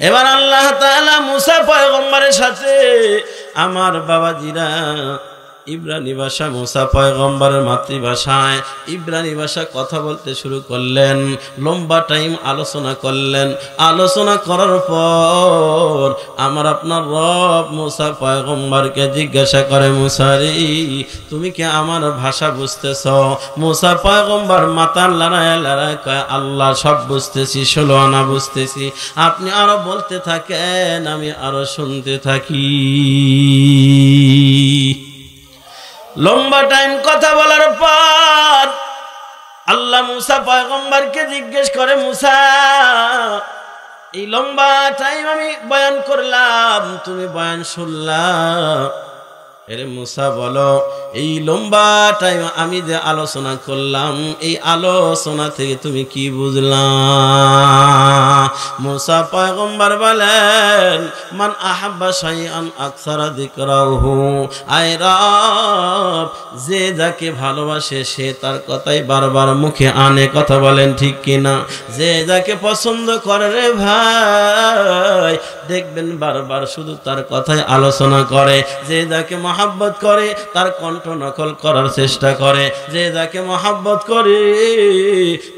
এবার আল্লাহ তাআলা মুসা পয়গম্বরের সাথে আমার বাবাজিরা ইব্রানি ভাষা, মুসা পয়গম্বরের মাতৃভাষায় ইব্রানি ভাষা কথা বলতে শুরু করলেন। লম্বা টাইম আলোচনা করলেন। আলোচনা করার পর আমার আপনার রব মুসা পয়গম্বরকে জিজ্ঞাসা করে, মুসা রে, তুমি কি আমার ভাষা বুঝতেছ? মুসা পয়গম্বর মাথা লড়ায় লড়ায় কয়, আল্লাহ সব বুঝতেছি, 16 আনা বুঝতেছি, আপনি আরো বলতে থাকেন, আমি আরো শুনতে থাকি। লম্বা টাইম কথা বলার পর আল্লাহ মুসা পয়গম্বরকে জিজ্ঞেস করে, মুসা, এই লম্বা টাইম আমি বয়ান করলাম, তুমি বয়ান শুনলা, এরে মুসা বলো, এই লম্বা টাইম আমি যে আলোচনা করলাম, এই আলোচনা থেকে তুমি কি বুঝলা? মুসা পয়গম্বর বলেন, মান আহাব্বা শাইআন আকসারা যিকরাহু, আয় রব, যে যাকে ভালোবাসে সে তার কথাই বারবার মুখে আনে। কথা বলেন ঠিক কিনা? যে যাকে পছন্দ করে রে ভাই, দেখবেন বারবার শুধু তার কথাই আলোচনা করে। যে যাকে মহাব্বত করে তার কণ্ঠ নকল করার চেষ্টা করে। যে যাকে মহাব্বত করে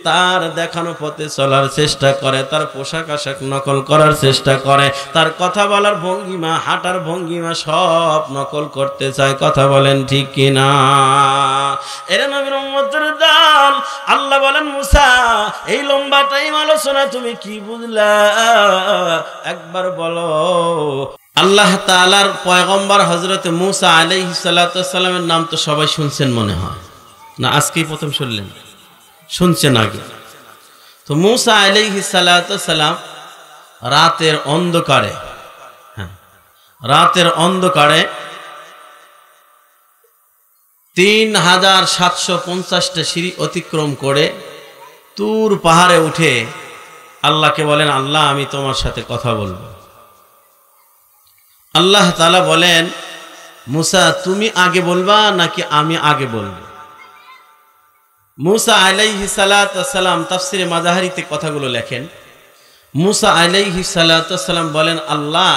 তার দেখানো পথে চলার চেষ্টা করে, তার পোশাক আশাক নকল করার চেষ্টা করে, তার কথা বলার ভঙ্গিমা, হাঁটার ভঙ্গিমা সব নকল করতে চায়। কথা বলেন ঠিক কিনা? এরা নবীর উম্মতের দল। আল্লাহ বলেন, মুসা, এই লম্বা টাইম আলোচনা তুমি কি বুঝলা? একবার বলো। আল্লাহ তাআলার পয়গম্বর হযরত মুসা আলাইহিস সালাতু ওয়াস সালামের নাম তো সবাই শুনছেন মনে হয়, না আজকেই প্রথম শুনলেন? শুনছেন আগে? তো মুসা আলাইহিস সালাতু ওয়াস সালাম রাতের অন্ধকারে, রাতের অন্ধকারে 3750টা সিঁড়ি অতিক্রম করে তুর পাহাড়ে উঠে আল্লাহকে বলেন, আল্লাহ আমি তোমার সাথে কথা বলবো। আল্লাহ তাআলা বলেন, মুসা তুমি আগে বলবা নাকি আমি আগে বলবো? মুসা আলাইহিস সালাতু ওয়াস সালাম তাফসিরে মাজাহিরিতে কথাগুলো লেখেন। মুসা আলাইহিস সালাতু ওয়াস সালাম বলেন, আল্লাহ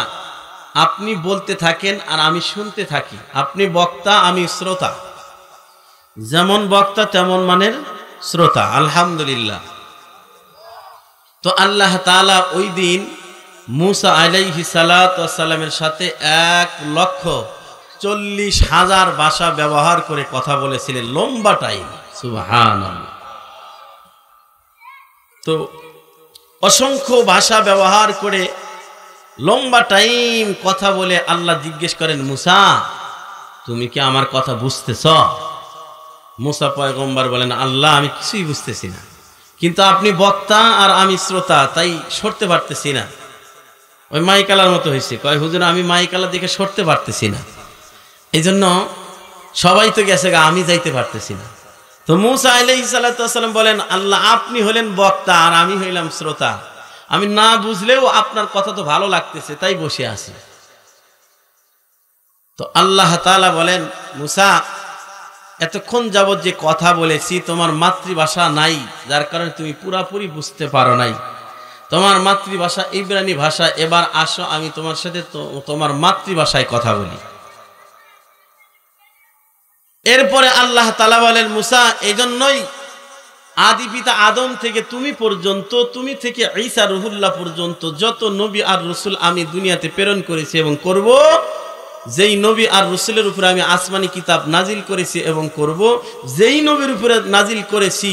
আপনি বলতে থাকেন আর আমি শুনতে থাকি। আপনি বক্তা, আমি শ্রোতা। যেমন বক্তা তেমন মানের শ্রোতা। আলহামদুলিল্লাহ। তো আল্লাহ তাআলা ওই দিন মুসা আলাইহিস সালাতু ওয়াস সালামের সাথে 1,40,000 ভাষা ব্যবহার করে কথা বলেছিলেন লম্বা টাইম। সুবহানাল্লাহ। তো অসংখ্য ভাষা ব্যবহার করে লম্বা টাইম কথা বলে আল্লাহ জিজ্ঞেস করেন, মুসা তুমি কি আমার কথা বুঝতেছ? মুসা পয়গম্বর বলেন, আল্লাহ আমি কিছুই বুঝতেছি না, কিন্তু আপনি বক্তা আর আমি শ্রোতা, তাই সরতে পারতেছি না। ওই মাইকালার মতো হয়েছে, কয় হুজুর আমি মাইকালা দেখে সরতে পারতেছি না, এই জন্য সবাই তো গেছে গা, আমি যাইতে পারতেছি না। তো মুসা আলাইহিস সালাতু ওয়াস সালাম বলেন, আল্লাহ আপনি হলেন বক্তা আর আমি হইলাম শ্রোতা, আমি না বুঝলেও আপনার কথা তো ভালো লাগতেছে তাই বসে আছি। তো আল্লাহ তাআলা বলেন, মুসা এতক্ষণ যাবত যে কথা বলেছি তোমার মাতৃভাষা নাই, যার কারণে তুমি পুরাপুরি বুঝতে পারো নাই। তোমার মাতৃভাষা ইব্রানি ভাষা, এবার আসো আমি তোমার সাথে তোমার মাতৃভাষায় কথা বলি। এরপরে আল্লাহ তাআলা বলেন, মুসা এজন্যই আদি পিতা আদম থেকে তুমি পর্যন্ত, তুমি থেকে ঈসা রুহুল্লাহ পর্যন্ত যত নবী আর রাসূল আমি দুনিয়াতে প্রেরণ করেছি এবং করব, যেই নবী আর রাসূলের উপরে আমি আসমানি কিতাব নাজিল করেছি এবং করব, যেই নবীর উপরে নাজিল করেছি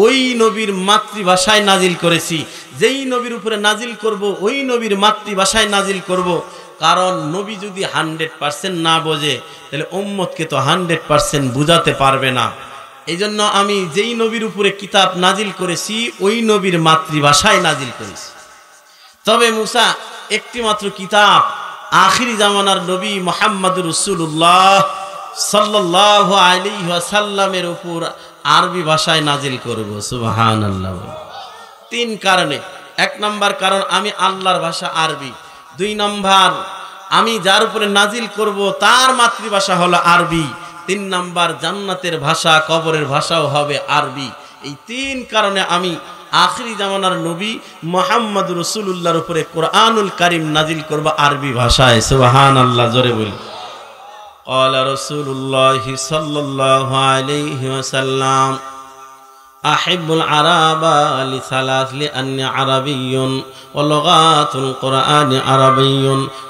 ওই নবীর মাতৃভাষায় নাজিল করেছি, যেই নবীর উপরে নাজিল করব ওই নবীর মাতৃভাষায় নাজিল করব। কারণ নবী যদি 100% না বোঝে তাহলে উম্মতকে তো 100% বুঝাতে পারবে না। এই জন্য আমি যেই নবীর উপরে কিতাব নাজিল করেছি ওই নবীর মাতৃভাষায় নাজিল করেছি। তবে মুসা একটি মাত্র কিতাব আখিরি জামানার নবী মুহাম্মদুর রাসূলুল্লাহ সাল্লাল্লাহু আলাইহি ওয়াসাল্লামের উপর আরবি ভাষায় নাজিল করব। সুবহানাল্লাহ। 3 কারণে। 1 নম্বর কারণ আমি আল্লাহর ভাষা আরবি। 2 নম্বর আমি যার উপরে নাজিল করব তার মাতৃভাষা হলো আরবি। 3 নম্বর জান্নাতের ভাষা, কবরের ভাষাও হবে আরবি। এই 3 কারণে আমি আখিরি জামানার নবী মুহাম্মদ রাসূলুল্লাহর উপরে কোরআনুল কারীম নাজিল করবে আরবি ভাষায়। সুবহানাল্লাহ, জোরে বলি। قال رسول الله صلى الله عليه وسلم أحب العرب لثلاث لأني عربي ولغات القرآن عربي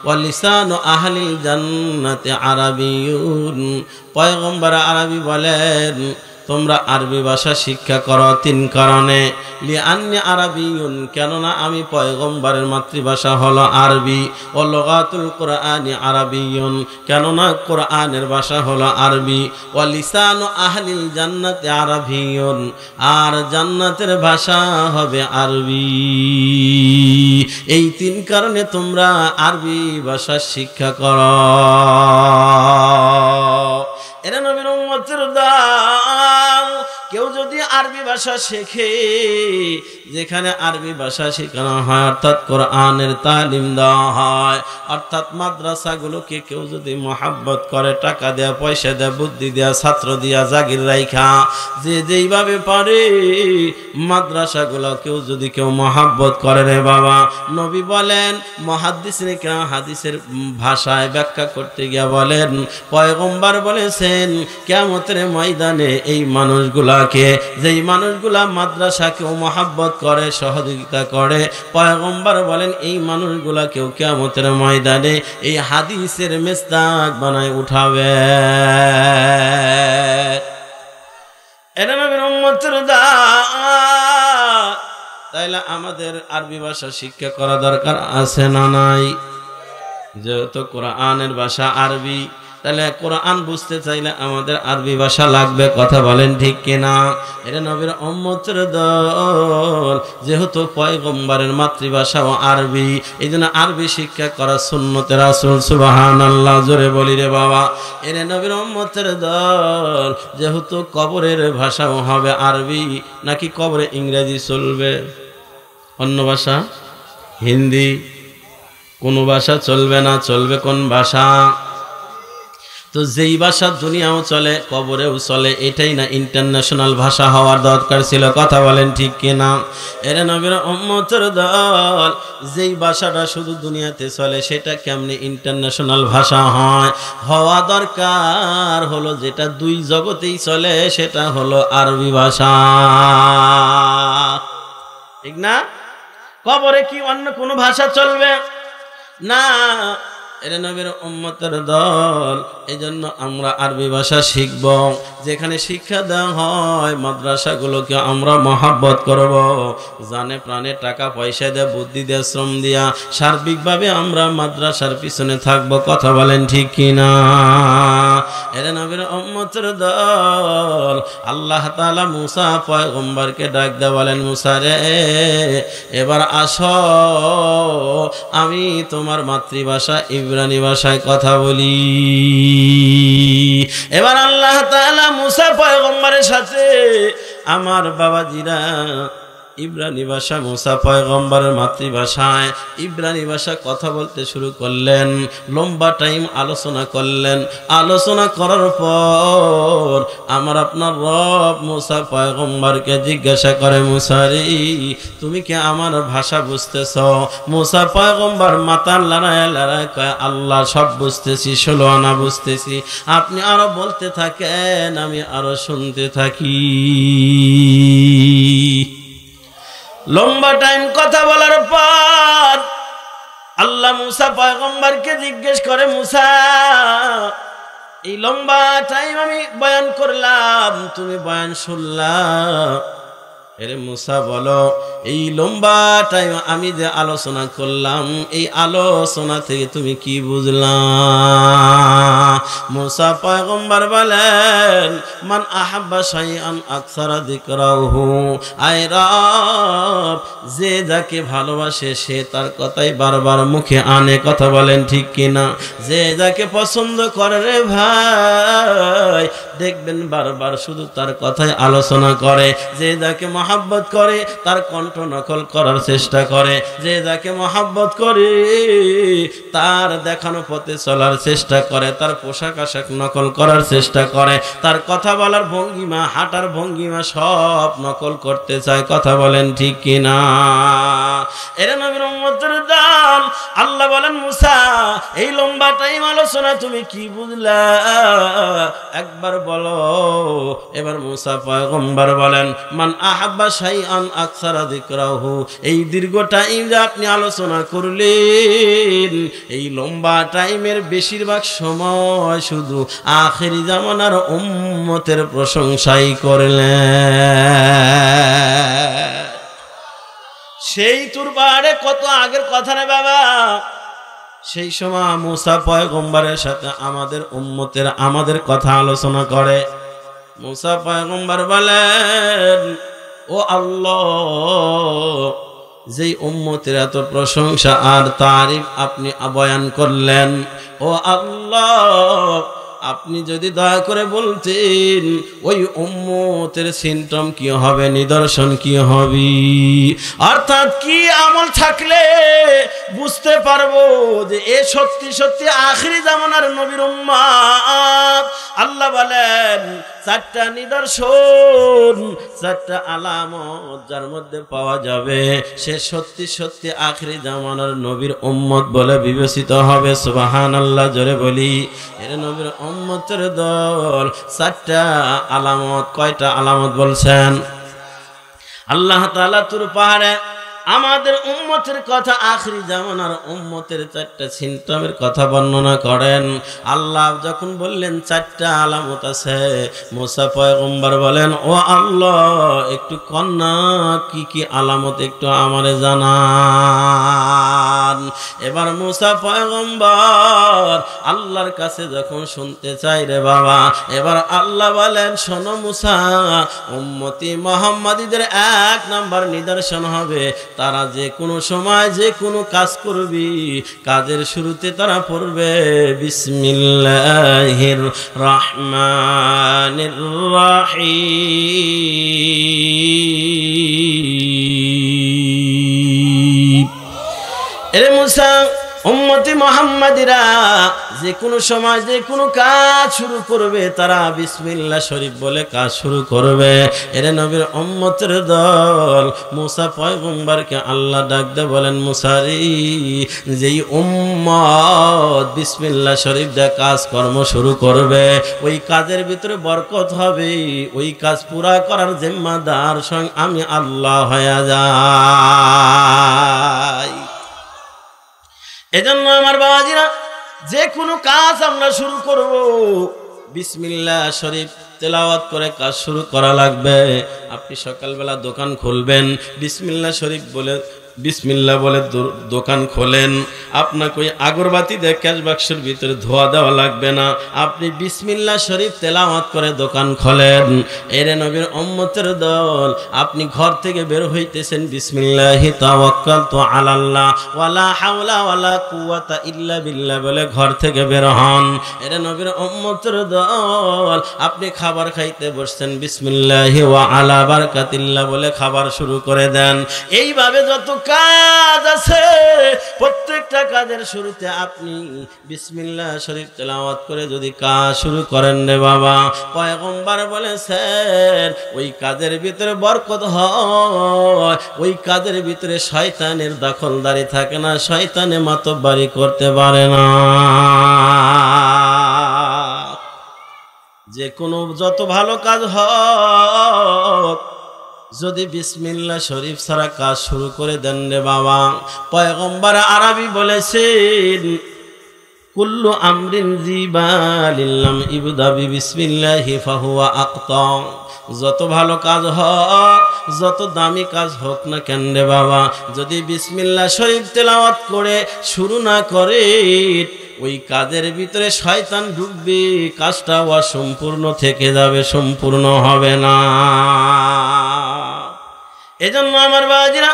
ولسان أهل الجنة عربي পয়গম্বর আরবি বলেন তোমরা আরবি ভাষা শিক্ষা করো তিন কারণে। লিআন্নি আরাবিয়ুন, কেননা আমি পয়গম্বরের মাতৃভাষা হলো আরবি। ও লগাতুল কোরআনি আরাবিয়ুন, কেননা কোরআনের ভাষা হলো আরবি। ও লিসানু আহলিল জান্নাতি আরাবিয়ুন, আর জান্নাতের ভাষা হবে আরবি। এই তিন কারণে তোমরা আরবি ভাষা শিক্ষা করো। এরা নবীর উম্মতের দাম। কেউ যদি আরবি ভাষা শেখে, যেখানে আরবি ভাষা শেখানো হয় অর্থাৎ কোরআনের তালিম দেওয়া হয়, অর্থাৎ মাদ্রাসাগুলোকে কেউ যদি মহাব্বত করে, টাকা দেয়া, পয়সা দেয়া, বুদ্ধি দেয়া, ছাত্র দিয়া, জাগির রাইখা, যে যেইভাবে পারে মাদ্রাসাগুলো কেউ যদি কেউ মহাব্বত করে, রে বাবা, নবী বলেন, মুহাদ্দিসিনে কেরাম হাদিসের ভাষায় ব্যাখ্যা করতে গিয়া বলেন, পয়গম্বর বলেছেন কিয়ামতের ময়দানে এই মানুষগুলাকে, যেই মানুষগুলা মাদ্রাসাকেও মহাব্বত করে, সহযোগিতা করে, পয়গম্বর বলেন এই মানুষগুলাকেও কিয়ামতের ময়দানে এই হাদিসের মেজদাক বানায় উঠাবে। এটা নবীর উম্মতের দাওয়াত। তাইলে আমাদের আরবি ভাষা শিক্ষা করা দরকার আছে না নাই? যেহেতু কোরআনের ভাষা আরবি, তাহলে কোরআন বুঝতে চাইলে আমাদের আরবি ভাষা লাগবে। কথা বলেন ঠিক কিনা? এটা নবীর উম্মতের দল, যেহেতু পয়গম্বরের মাতৃভাষাও আরবি, এই জন্য আরবি শিক্ষা করা সুন্নতে রাসূল। সুবহানাল্লাহ, জোরে বলি রে বাবা। এটা নবীর উম্মতের দল, যেহেতু কবরের ভাষাও হবে আরবি। নাকি কবরে ইংরেজি চলবে? অন্য ভাষা? হিন্দি? কোন ভাষা চলবে না? চলবে কোন ভাষা? তো যেই ভাষা দুনিয়াও চলে, কবরেও চলে, এটাই না ইন্টারন্যাশনাল ভাষা হওয়ার দরকার ছিল? কথা বলেন ঠিক কিনা? এর নবীর উম্মতের দল, যেই ভাষাটা শুধু দুনিয়াতে চলে সেটা কেমনে ইন্টারন্যাশনাল ভাষা হয়? হওয়া দরকার হলো যেটা দুই জগতেই চলে, সেটা হলো আরবি ভাষা। ঠিক না? কবরে কি অন্য কোনো ভাষা চলবে না? এরা নবীর উম্মতের দল, এই জন্য আমরা আরবি ভাষা শিখব। যেখানে শিক্ষা দেওয়া হয় মাদ্রাসাগুলোকে আমরা মহাব্বত করব, জানে প্রাণে টাকা পয়সা দেয়া, বুদ্ধি দেয়া, শ্রম দিয়া, সার্বিকভাবে আমরা মাদ্রাসার পিছনে থাকব। কথা বলেন ঠিক কিনা? এরা নবীর উম্মতের দল। আল্লাহ তাআলা মুসা পয়গম্বরকে ডাক দেয়া বলেন, মুসা রে, এবার আসো, আমি তোমার মাতৃভাষা ইব্রানি ভাষায় কথা বলি। এবার আল্লাহ তাআলা মুসা পয়গম্বরের সাথে, আমার বাবাজিরা, ইব্রানি ভাষা, মুসা পয়গম্বরের মাতৃভাষায় ইব্রানি ভাষা কথা বলতে শুরু করলেন। লম্বা টাইম আলোচনা করলেন। আলোচনা করার পর আমার আপনার রব মুসা পয়গম্বরকে জিজ্ঞাসা করে, মুসা রে, তুমি কি আমার ভাষা বুঝতেছ? মুসা পয়গম্বর মাথার লড়ায় লড়ায় কয়, আল্লাহ, সব বুঝতেছি, 16 আনা বুঝতেছি। আপনি আরো বলতে থাকেন, আমি আরো শুনতে থাকি। লম্বা টাইম কথা বলার পর আল্লাহ মুসা পয়গম্বরকে জিজ্ঞেস করে, মুসা, এই লম্বা টাইম আমি বয়ান করলাম, তুমি বয়ান শুনলা, এরে মুসা বলো, এই লম্বা টাইম আমি যে আলোচনা করলাম, এই আলোচনা থেকে তুমি কি বুঝলা? মুসা পয়গম্বর বলেন, মান আহাব্বা শাইআন আকসারা যিকরাহু, আয় রব, যে যাকে ভালোবাসে সে তার কথাই বারবার মুখে আনে। কথা বলেন ঠিক কিনা? যে যাকে পছন্দ করে রে ভাই, দেখবেন বারবার শুধু তার কথাই আলোচনা করে। যে যাকে মহাব্বত করে তার কণ্ঠ ফটো নকল করার চেষ্টা করে, যে যাকে মহব্বত করে তার দেখানো পথে চলার চেষ্টা করে, তার পোশাক আশাক নকল করার চেষ্টা করে, তার কথা বলার ভঙ্গিমা, হাঁটার ভঙ্গিমা সব নকল করতে চায়। কথা বলেন ঠিক কিনা? এরা নবীর উম্মতের দল। আল্লাহ বলেন, মুসা এই লম্বা টাইম আলোচনা তুমি কি বুঝলা একবার বলো। এবার মুসা পয়গম্বর বলেন, মান আহাব্বা শাইআন আকসারা যিকরাহু, এই দীর্ঘ টাইম যে আপনি আলোচনা করলেন, এই লম্বা টাইমের বেশিরভাগ সময় শুধু আখিরি জামানার উম্মতের প্রশংসাই করলেন। সেই তুর পাহাড়ে কত আগের কথা রে বাবা। সেই সময় মুসা পয়গম্বরের সাথে আমাদের উম্মতের আমাদের কথা আলোচনা করে। মুসা পয়গম্বর বলেন, ও আল্লাহ, যেই উম্মতের এত প্রশংসা আর তারিফ আপনি বয়ান করলেন, ও আল্লাহ আপনি যদি দয়া করে বলতেন ওই উম্মতের সিমটম কি হবে, নিদর্শন কি হবে, অর্থাৎ কি আমল থাকলে বুঝতে পারবো যে এ সত্যি সত্যি আখিরি জামানার নবীর উম্মত। আল্লাহ বলেন, চারটা নিদর্শন, চারটা আলামত যার মধ্যে পাওয়া যাবে সে সত্যি সত্যি আখিরি জামানার নবীর উম্মত বলে বিবেচিত হবে। সুবহানাল্লাহ, জোরে বলি। এর নবীর উম্মতের দল। চারটা আলামত। কয়টা আলামত বলছেন? আল্লাহ তাআলা তুর পাহাড়ে আমাদের উম্মতের কথা, আখিরি জামানার উম্মতের চারটা সিমটমের কথা বর্ণনা করেন। আল্লাহ যখন বললেন চারটা আলামত আছে, মুসা পয়গম্বর বলেন, ও আল্লাহ একটু কন্যা কি কি আলামত একটু আমারে জানান। এবার মুসা পয়গম্বর আল্লাহর কাছে যখন শুনতে চাই রে বাবা, এবার আল্লাহ বলেন, শোনো মুসা, উম্মতি মুহাম্মাদীদের এক নাম্বার নিদর্শন হবে তারা যে কোনো সময় যে কোনো কাজ করবি, কাজের শুরুতে তারা পড়বে বিসমিল্লাহির রহমানির রহিম। এরে মুসা, উম্মতি মুহাম্মাদিরা যে কোনো সময় যে কোনো কাজ শুরু করবে তারা বিসমিল্লাহ শরীফ বলে কাজ শুরু করবে। এরে নবীর উম্মতের দল। মুসা পয়গম্বরকে আল্লাহ ডাক দিয়ে বলেন, মুসারি যেই উম্মত বিসমিল্লাহ শরীফ দিয়ে কাজ কর্ম শুরু করবে ওই কাজের ভিতরে বরকত হবে, ওই কাজ পুরা করার জিম্মাদার স্বয়ং আমি আল্লাহ হয়ে যাই। এজন্য আমার বাবাজিরা যে কোনো কাজ আমরা শুরু করব বিসমিল্লাহ শরীফ তেলাওয়াত করে কাজ শুরু করা লাগবে। আপনি সকালবেলা দোকান খুলবেন, বিসমিল্লাহ শরীফ বলে বিসমিল্লাহ বলে দোকান খোলেন। আপনাকে ওই আগরবাতি দিয়ে ক্যাশ বাক্সের ভিতরে ধোয়া দেওয়া লাগবে না, আপনি বিসমিল্লাহ শরীফ তেলাওয়াত করে দোকান খোলেন। এরে নবীর উম্মতের দল, আপনি ঘর থেকে বের হইতেছেন বিসমিল্লাহি তাওয়াক্কালতু আলাল্লাহ ওয়ালা হাওলা ওয়ালা কুওয়াতা ইল্লা বিল্লাহ বলে ঘর থেকে বের হন। এরে নবীর উম্মতের দল, আপনি খাবার খাইতে বসছেন বিসমিল্লাহি ওয়া আলা বারাকাতিল্লাহ বলে খাবার শুরু করে দেন। এইভাবে যত কাজ আছে প্রত্যেকটা কাজের শুরুতে আপনি বিসমিল্লাহ শরীফ তেলাওয়াত করে যদি কাজ শুরু করেন রে বাবা, পয়গম্বর বলেছেন ওই কাজের ভিতরে বরকত হয়, ওই কাজের ভিতরে শয়তানের দখলদারি থাকে না, শয়তানে মাতব্বরি করতে পারে না। যে কোনো যত ভালো কাজ হোক যদি বিসমিল্লাহ শরীফ ছাড়া কাজ শুরু করে দেন রে বাবা, পয়গম্বর আরবি বলেছেন কুল্লু আমরিন জিবালিল্লাম ইবদা বিসমিল্লাহি ফাহুয়া আকতা। যত ভালো কাজ হোক, যত দামি কাজ হোক না কেন রে বাবা, যদি বিসমিল্লাহ শরীফ তেলাওয়াত করে শুরু না করে ওই কাজের ভিতরে শয়তান ঢুকবে, কাজটা অসম্পূর্ণ থেকে যাবে, সম্পূর্ণ হবে না। এজন্য আমার বাবাজিরা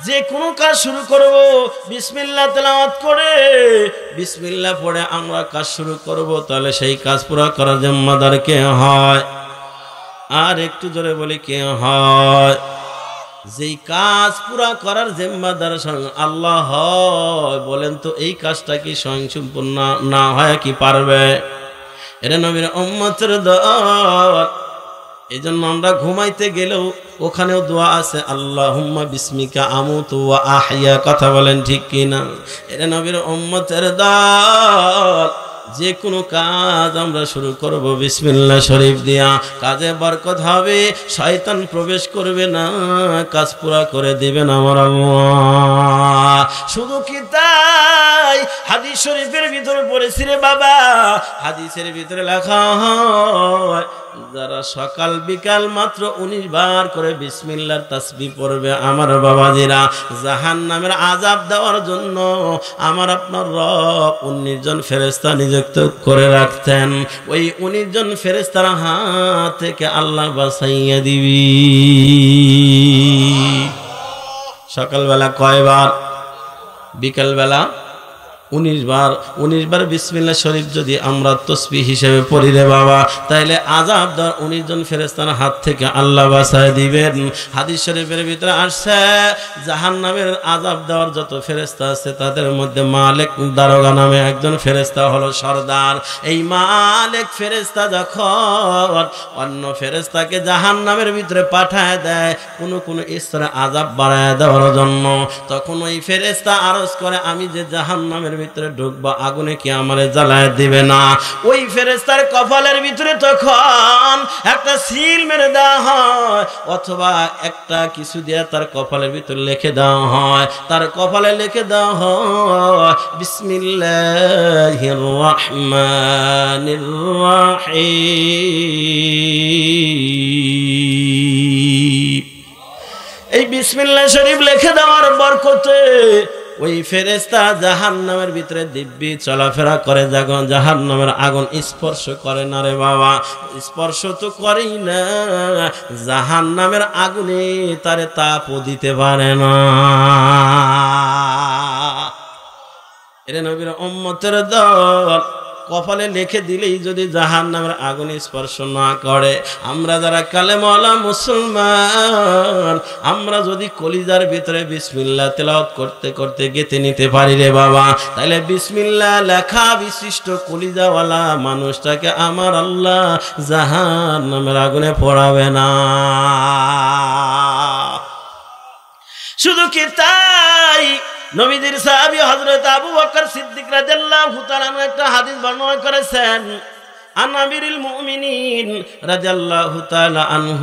যে কোনো কাজ শুরু করব বিসমিল্লাহ তেলাওয়াত করে বিসমিল্লাহ পড়ে আমরা কাজ শুরু করব, তাহলে সেই কাজ পুরা করার জিম্মাদার কে হয়? আর একটু জোরে বলি কে হয়? যেই কাজ পুরা করার জিম্মাদার স্বয়ং আল্লাহ হয়, বলেন তো এই কাজটা কি স্বয়ং সম্পূর্ণ না হয় কি পারবে? এটা নবীর উম্মতের দল। এই জন্য আমরা ঘুমাইতে গেলেও ওখানেও দোয়া আছে, আল্লাহুম্মা বিসমিকা আমুতু ওয়া আহইয়া। কথা বলেন ঠিক কিনা? এটা নবীর উম্মতের দল। যে কোনো কাজ আমরা শুরু করব বিসমিল্লাহ শরীফ দিয়া, কাজে বরকত হবে, শয়তান প্রবেশ করবে না, কাজ পুরা করে দিবেন আমার আল্লাহ। শুধু কি তাই, হাদিস শরীফের ভিতরে পড়েছি রে বাবা, হাদিসের ভিতরে লেখা হয় যারা সকাল বিকাল মাত্র 19 বার করে বিসমিল্লাহর তাসবিহ পড়বে, আমার বাবাজিরা, জাহান্নামের আযাব দেওয়ার জন্য আমার আপনার রব 19 জন ফেরেশতা নিযুক্ত করে রাখতেন। ওই 19 জন ফেরেশতার হাত থেকে আল্লাহ বাঁচাইয়া দিবি। সকালবেলা কয়বার? বিকালবেলা 19 বার। 19 বার বিসমিল্লাহ শরীফ যদি আমরা তাসবিহ হিসেবে পড়ি রে বাবা, তাইলে আযাব দেওয়ার 19 জন ফেরেশতার হাত থেকে আল্লাহ বাঁচায় দিবেন। হাদিস শরীফের ভিতরে আসছে জাহান্নামের আযাব দেওয়ার যত ফেরেশতা আছে তাদের মধ্যে মালিক দারোগা নামে একজন ফেরেশতা হলো সরদার। এই মালিক ফেরেশতা যখন অন্য ফেরেশতাকে জাহান্নামের ভিতরে পাঠায় দেয় কোন স্তরে আযাব বাড়ায় দেওয়ার জন্য, তখন ওই ফেরেশতা আরজ করে, আমি যে জাহান্নামের ভিতরে ঢুকবা, আগুনে কি আমারে জ্বালায় দিবে না? ওই ফেরেশতার কপালের ভিতরে তখন একটা সিল মেরে দেওয়া হয়, অথবা একটা কিছু দিয়ে তার কপালের ভিতরে লিখে দেওয়া হয়, তার কপালে লিখে দেওয়া হয় বিসমিল্লাহির রহমানির রহিম। এই বিসমিল্লাহ শরীফ লিখে দেওয়ার বরকতে ওই ফেরেশতা জাহান্নামের ভিতরে দিব্যি চলাফেরা করে, যখন জাহান্নামের আগুন স্পর্শ করে না রে বাবা, স্পর্শ তো করেই না, জাহান্নামের আগুনে তারে তাপও দিতে পারে না। এরে নবীর উম্মতের দল, কপালে লিখে দিলেই যদি জাহান্নামের আগুন স্পর্শ না করে, আমরা যারা কালেমাওয়ালা মুসলমান, আমরা যদি কলিজার ভিতরে বিসমিল্লাহ তেলাওয়াত করতে করতে গেঁথে নিতে পারি রে বাবা, তাহলে বিসমিল্লাহ লেখা বিশিষ্ট কলিজাওয়ালা মানুষটাকে আমার আল্লাহ জাহান্নামের আগুনে পোড়াবে না। শুধু কি তাই, নবীদের সাহাবী হযরত আবু বকর সিদ্দিক রাদিয়াল্লাহু তাআলা একটা হাদিস বর্ণনা করেছেন, عن أمير المؤمنين رضي الله تعالى عنه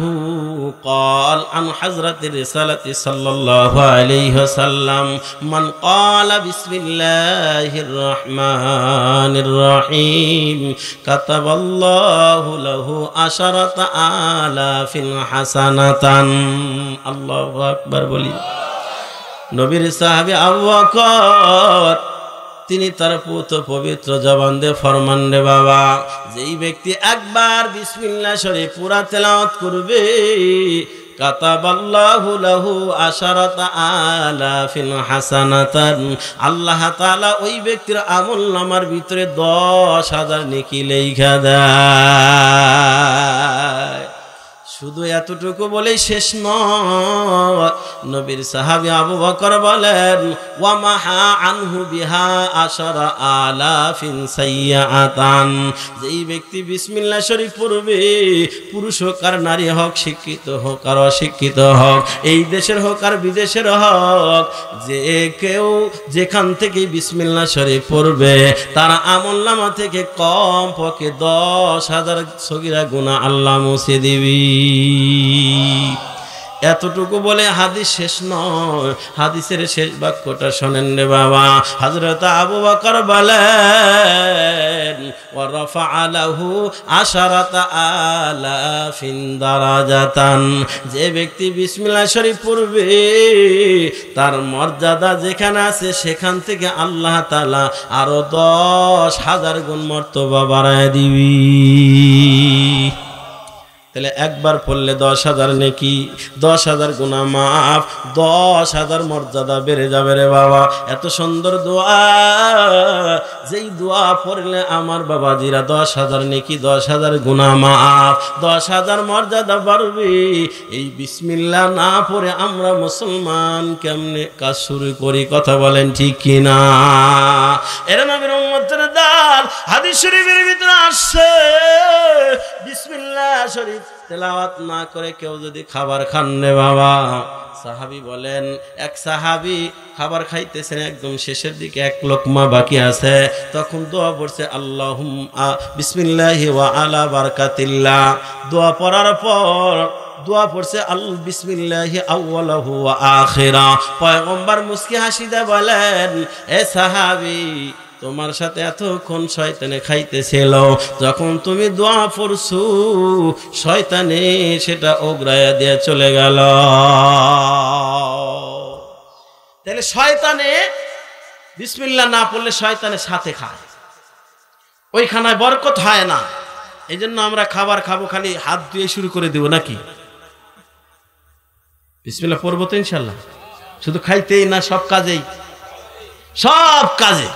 قال عن حضرة الرسالة صلى الله عليه وسلم من قال بسم الله الرحمن الرحيم كتب الله له 10,000 حسنة। الله أكبر বলি। নবীর সাহাবী আবু বকর তিনি তার পবিত্র জবান দিয়ে ফরমান রে বাবা, যেই ব্যক্তি একবার বিসমিল্লাহ শরীফ পুরা তেলাওয়াত করবে, কাতাবাল্লাহু লাহু 10,000 হাসানাতান, আল্লাহ তাআলা ওই ব্যক্তির আমলনামার ভিতরে 10,000 নেকি লেখা দেয়। শুধু এতটুকু বলেই শেষ নয়, নবীর সাহাবী আবু বকর বলেন, ওয়া মাহা আনহু বিহা 10,000 সাইয়্যাতান, যেই ব্যক্তি বিসমিল্লাহ শরীফ পড়বে, পুরুষ হোক আর নারী হোক, শিক্ষিত হোক আর অশিক্ষিত হোক, এই দেশের হোক আর বিদেশের হোক, যে কেউ যেখান থেকে বিসমিল্লাহ শরীফ পড়বে, তার আমলনামা থেকে কম পক্ষে 10,000 সগীরা গুনাহ আল্লাহ মুছে দিবি। এতটুকু বলে হাদিস শেষ নয়, হাদিসের শেষ বাক্যটা শোনেন রে বাবা। হযরত আবু বকর বলেন, ওয়া রাফা'a লাহু 10,000 দারাজাতান, যে ব্যক্তি বিসমিল্লাহ শরীফ পড়বে, তার মর্যাদা যেখানে আছে সেখান থেকে আল্লাহ তাআলা আরো 10,000 গুণ মর্তবা বাড়ায় দিবি। তাহলে একবার পড়লে 10,000 নেকি, 10,000 গুনাহ মাফ, 10,000 মর্যাদা বেড়ে যাবে রে বাবা। এত সুন্দর দোয়া, যেই দোয়া পড়লে আমার বাবাজিরা 10,000 নেকি, 10,000 গুনাহ মাফ, 10,000 মর্যাদা বাড়বে। এই বিসমিল্লাহ না পড়ে আমরা মুসলমান কেমনে কাজ শুরু করি? কথা বলেন ঠিক কিনা? এরা নবীর উম্মতের দল। হাদিস শরীফের ভিতরে আসছে বিসমিল্লাহ শরীফ তেলাওয়াত না করে কেউ যদি খাবার খান রে বাবা, সাহাবী বলেন, এক সাহাবী খাবার খাইতেছেন, একদম শেষের দিকে এক লোকমা বাকি আছে, তখন দোয়া পড়ছে আল্লাহুম্মা বিসমিল্লাহি ওয়া আলা বারাকাতিল্লাহ। দোয়া পড়ার পর দোয়া পড়ছে আল বিসমিল্লাহি আউওয়ালাহু ওয়া আখিরা। পয়গম্বর মুস্কি হাসি দিয়ে বলেন, এ সাহাবী, তোমার সাথে এতক্ষণ শয়তানে খাইতেছিল, যখন তুমি দোয়া পড়ছো শয়তানে সেটা ওগরায়া দিয়ে চলে গেল। তাহলে শয়তানে বিসমিল্লাহ না পড়লে শয়তানের সাথে খায়, ওই খানায় বরকত হয় না। এই জন্য আমরা খাবার খাবো খালি হাত ধুয়ে শুরু করে দেবো নাকি? বিসমিল্লাহ পড়বো তো ইনশাল্লাহ, শুধু খাইতেই না, সব কাজেই, সব কাজে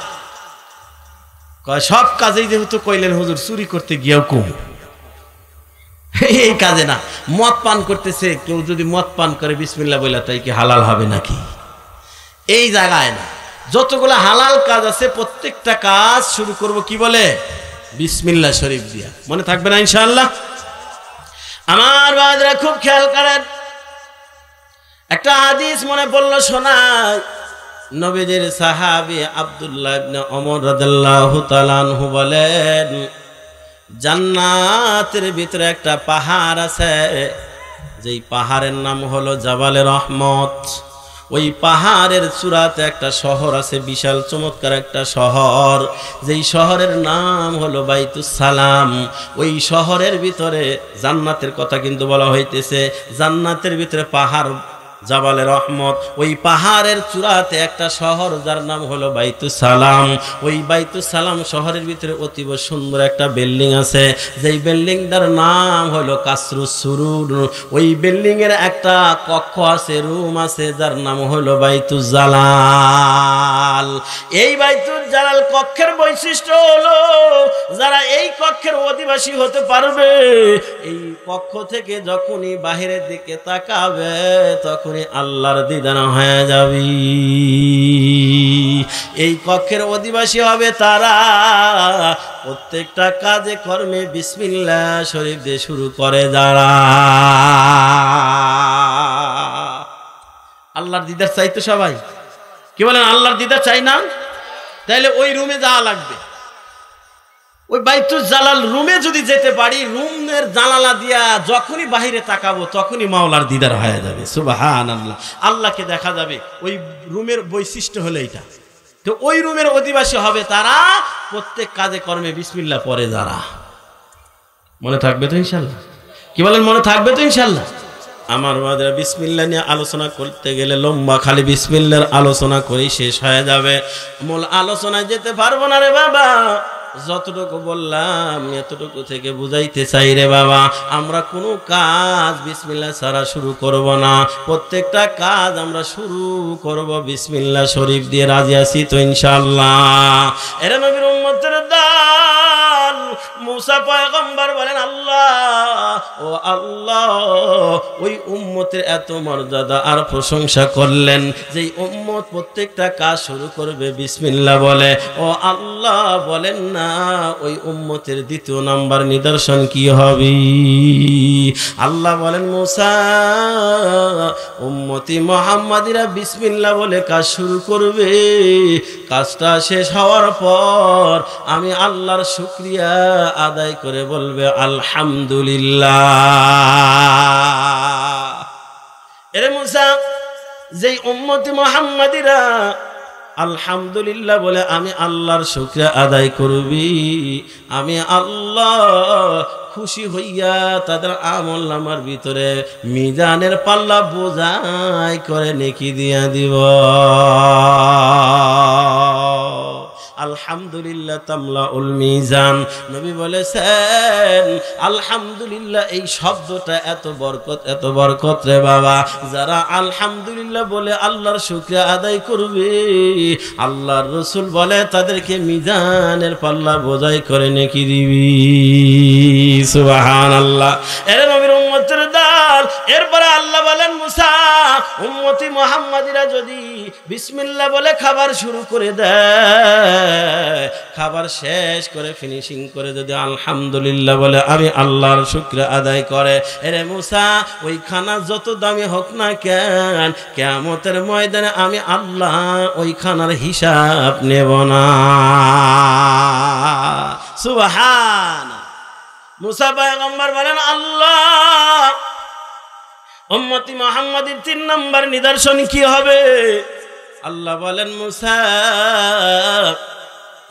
সব কাজেই যেহেতু কইলেন হুজুর চুরি করতে গিয়েও কম, এই কাজে না। মদ পান করতেছে কেউ, যদি মদ পান করে বিসমিল্লাহ বলে তাই কি হালাল হবে নাকি? এই জায়গায় না, যতগুলো হালাল কাজ আছে প্রত্যেকটা কাজ শুরু করব কি বলে? বিসমিল্লাহ শরীফ দিয়া। মনে থাকবে না ইনশাআল্লাহ? আমার বাবারা খুব খেয়াল করেন, একটা হাদিস মনে পড়লো শোনায়। নবীজির সাহাবী আব্দুল্লাহ ইবনে ওমর রাদিয়াল্লাহু তাআলা আনহু বলেন, জান্নাতের ভিতরে একটা পাহাড় আছে, যেই পাহাড়ের নাম হলো জাবালে রহমত। ওই পাহাড়ের চূড়াতে একটা শহর আছে, বিশাল চমৎকার একটা শহর, যেই শহরের নাম হলো বাইতুস সালাম। ওই শহরের ভিতরে জান্নাতের কথা কিন্তু বলা হইতেছে। জান্নাতের ভিতরে পাহাড় জাবালে রহমত, ওই পাহাড়ের চূড়াতে একটা শহর যার নাম হলো বাইতুস সালাম। ওই বাইতুস সালাম শহরের ভিতরে অতীব সুন্দর একটা বিল্ডিং আছে, যেই বিল্ডিংটার নাম হলো কাসরুস সুরুর। ওই বিল্ডিং এর একটা কক্ষ আছে, রুম আছে, যার নাম হলো বাইতুজ জালাল। এই বাইতুজ জালাল কক্ষের বৈশিষ্ট্য হলো, যারা এই কক্ষের অধিবাসী হতে পারবে, এই কক্ষ থেকে যখনই বাহিরের দিকে তাকাবে তখন আল্লাহর দিদার হয়ে যাবে। এই কক্ষের অধিবাসী হবে তারা প্রত্যেকটা কাজে কর্মে বিসমিল্লাহ শরীফ দিয়ে শুরু করে যারা। আল্লাহর দিদার চাই তো সবাই, কি বলেন? আল্লাহর দিদার চাই না? তাইলে ওই রুমে যাওয়া লাগবে। ওই বাইতুল জালাল রুমে যদি যেতে পারি, রুমের জানালা দিয়া যখনই বাহিরে তাকাবো তখনই মাওলার দিদার হয়ে যাবে। সুবহানাল্লাহ, আল্লাহকে দেখা যাবে। ওই রুমের বৈশিষ্ট্য হলো এইটা। তো ওই রুমের অধিবাসী হবে তারা প্রত্যেক কাজে কর্মে বিসমিল্লাহ পড়ে যারা। মনে থাকবে তো ইনশাল্লাহ? কি বলেন, মনে থাকবে তো ইনশাল্লাহ? আমার বাবারা, বিসমিল্লাহ নিয়ে আলোচনা করতে গেলে লম্বা, খালি বিসমিল্লাহর আলোচনা করেই শেষ হয়ে যাবে, মূল আলোচনায় যেতে পারবো না রে বাবা। যতটুকু বললাম এতটুকু থেকে বুঝাইতে চাই রে বাবা, আমরা কোনো কাজ বিসমিল্লাহ ছাড়া শুরু করব না। প্রত্যেকটা কাজ আমরা শুরু করব বিসমিল্লাহ শরীফ দিয়ে। রাজি আছি তো ইনশাআল্লাহ? এরা নবীর উম্মতের দল। মুসা পয়গম্বর বলেন, আল্লাহ ও আল্লাহ, ওই উম্মতের এত মর্যাদা আর প্রশংসা করলেন, যেই উম্মত প্রত্যেকটা কাজ শুরু করবে বিসমিল্লাহ বলে। ও আল্লাহ, বলেন না ওই উম্মতের দ্বিতীয় নাম্বার নিদর্শন কি হবে? আল্লাহ বলেন, মুসা, উম্মতি মুহাম্মাদিরা বিসমিল্লাহ বলে কাজ শুরু করবে। কাজটা শেষ হওয়ার পর আমি আল্লাহর শুকরিয়া আদায় করে বলবে আলহামদুলিল্লাহ। এরে মুসা, যেই উম্মতি মুহাম্মাদিরা আলহামদুলিল্লাহ বলে আমি আল্লাহর শুকরিয়া আদায় করবি, আমি আল্লাহ খুশি হইয়া তাদের আমল নামার ভিতরে মিজানের পাল্লা বোঝাই করে নেকি দিয়া দিব। আলহামদুলিল্লাহ তামলাউল মিজান। নবী বলেছেন আলহামদুলিল্লাহ এই শব্দটা এত বরকত রে বাবা, যারা আলহামদুলিল্লাহ বলে আল্লাহর শুকরিয়া আদায় করবে, আল্লাহর রাসূল বলে তাদেরকে মিজানের পাল্লা বোঝাই করে নেকি দিবি। সুবহানাল্লাহ। এর নবীর উম্মতের দল। এরপরে আল্লাহ বলেন মুসা উম্মতি মুহাম্মাদিরা যদি বিসমিল্লাহ বলে খাবার শুরু করে দেয়, খাবার শেষ করে ফিনিশিং করে যদি আলহামদুলিল্লাহ বলে আমি আল্লাহর শুকরিয়া আদায় করে, এরে মুসা ওই খানা যত দামি হোক না কেন, কিয়ামতের ময়দানে আমি আল্লাহ ওই খানার হিসাব নেব না। সুবহানাল্লাহ। মুসা পয়গম্বর বলেন আল্লাহ উম্মতি মুহাম্মাদের 3 নম্বর নিদর্শন কি হবে? আল্লাহ বলেন মুসা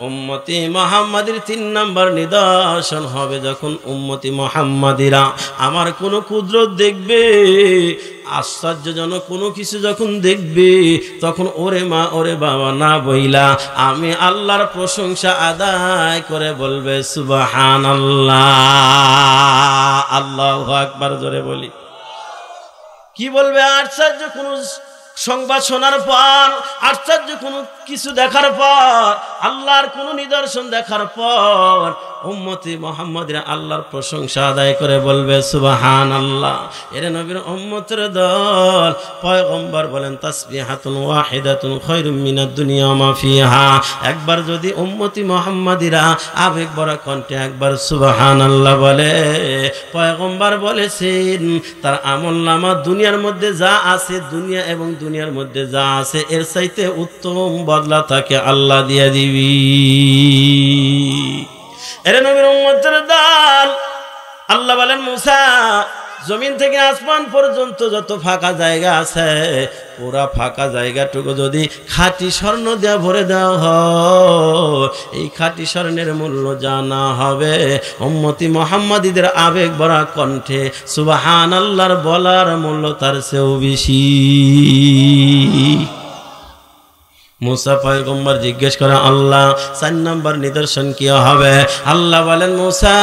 উম্মতি মুহাম্মাদের 3 নম্বর নিদর্শন হবে যখন উম্মতি মুহাম্মাদিরা আমার কোনো কুদরত দেখবে, আশ্চর্যজনক কোনো কিছু যখন দেখবে, তখন ওরে মা ওরে বাবা না বইলা আমি আল্লাহর প্রশংসা আদায় করে বলবে সুবহানাল্লাহ। আল্লাহু আকবার জোরে বলি। কি বলবে? আশ্চর্য কোন সংবাদ শোনার পর, আশ্চর্য কোনো কিছু দেখার পর, আল্লাহর কোন নিদর্শন দেখার পর উম্মতি মুহাম্মাদিরা আল্লাহর প্রশংসা আদায় করে বলবে সুবহানাল্লাহ। এর নবীর উম্মতের দল। পয়গম্বর বলেন তাসবিহাতুন ওয়াহিদাতুন খায়রুম মিনাদ দুনিয়া মা ফিহা। একবার যদি উম্মতি মুহাম্মাদিরা আবেগ ভরা কণ্ঠে একবার সুবহানাল্লাহ বলে, পয়গম্বর বলেছেন তার আমলনামা দুনিয়ার মধ্যে যা আছে, দুনিয়া এবং দুনিয়ার মধ্যে যা আছে এর চাইতে উত্তম বদলা তাকে আল্লাহ দিয়ে দিবি। এর নবীর উম্মতের দল। আল্লাহ বলেন মুসা জমিন থেকে আসমান পর্যন্ত যত ফাঁকা জায়গা আছে, পুরা ফাঁকা জায়গাটুকু যদি খাঁটি স্বর্ণ দিয়ে ভরে দেওয়া হয়, এই খাঁটি স্বর্ণের মূল্য জানা হবে উম্মতি মুহাম্মাদিদের আবেগ ভরা কণ্ঠে সুবহানাল্লাহর বলার মূল্য তার চেয়েও বেশি। মুসা পয়গম্বর জিজ্ঞেস করে আল্লাহ 4 নম্বর নিদর্শন কি হবে? আল্লাহ বলেন মুসা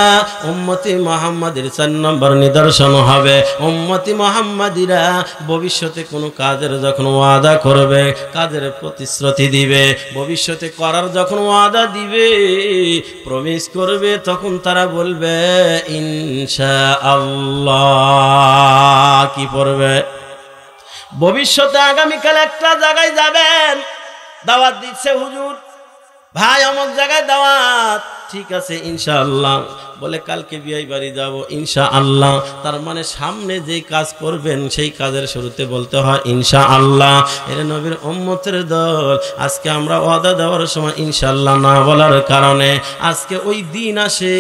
উম্মতি মুহাম্মাদের 4 নম্বর নিদর্শন হবে উম্মতি মুহাম্মাদিরা ভবিষ্যতে কোনো কাজের যখন ওয়াদা করবে, কাজের প্রতিশ্রুতি দিবে, ভবিষ্যতে করার যখন ওয়াদা দিবে, প্রমিস করবে, তখন তারা বলবে ইনশাআল্লাহ। কি পড়বে? ভবিষ্যতে আগামীকাল একটা জায়গায় যাবেন, দাওয়াত দিচ্ছে হুজুর, ভাই অমুক জায়গায় দাওয়াত, ঠিক আছে ইনশাআল্লাহ। বলে কালকে বিয়ে বাড়ি যাব ইনশাআল্লাহ। তার মানে সামনে যেই কাজ করবেন সেই কাজের শুরুতে বলতে হয় ইনশাআল্লাহ। এর নবীর উম্মতের দল। আজকে আমরা ওয়াদা দেওয়ার সময় ইনশাআল্লাহ না বলার কারণে আজকে ওই দিন আসে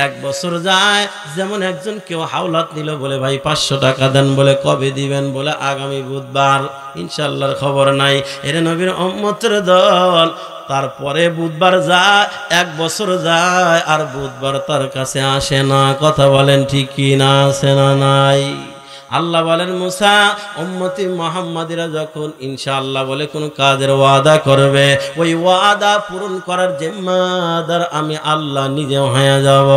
1 বছর যায়। যেমন একজন কেউ হাওলাত নিল, বলে ভাই 500 টাকা দেন, বলে কবে দিবেন? বলে আগামী বুধবার। ইনশাআল্লাহর খবর নাই। এর নবীর উম্মতের দল। তারপরে বুধবার যায়, 1 বছর যায়, আর বুধবার তার কাছে আসে না। কথা বলেন ঠিক কি না? আসে না নাই? আল্লাহ বলেন মুসা উম্মতি মুহাম্মাদিরা যখন ইনশাআল্লাহ বলে কোন কাজের ওয়াদা করবে, ওই ওয়াদা পূরণ করার জিম্মাদার আমি আল্লাহ নিজে হয়ে যাব।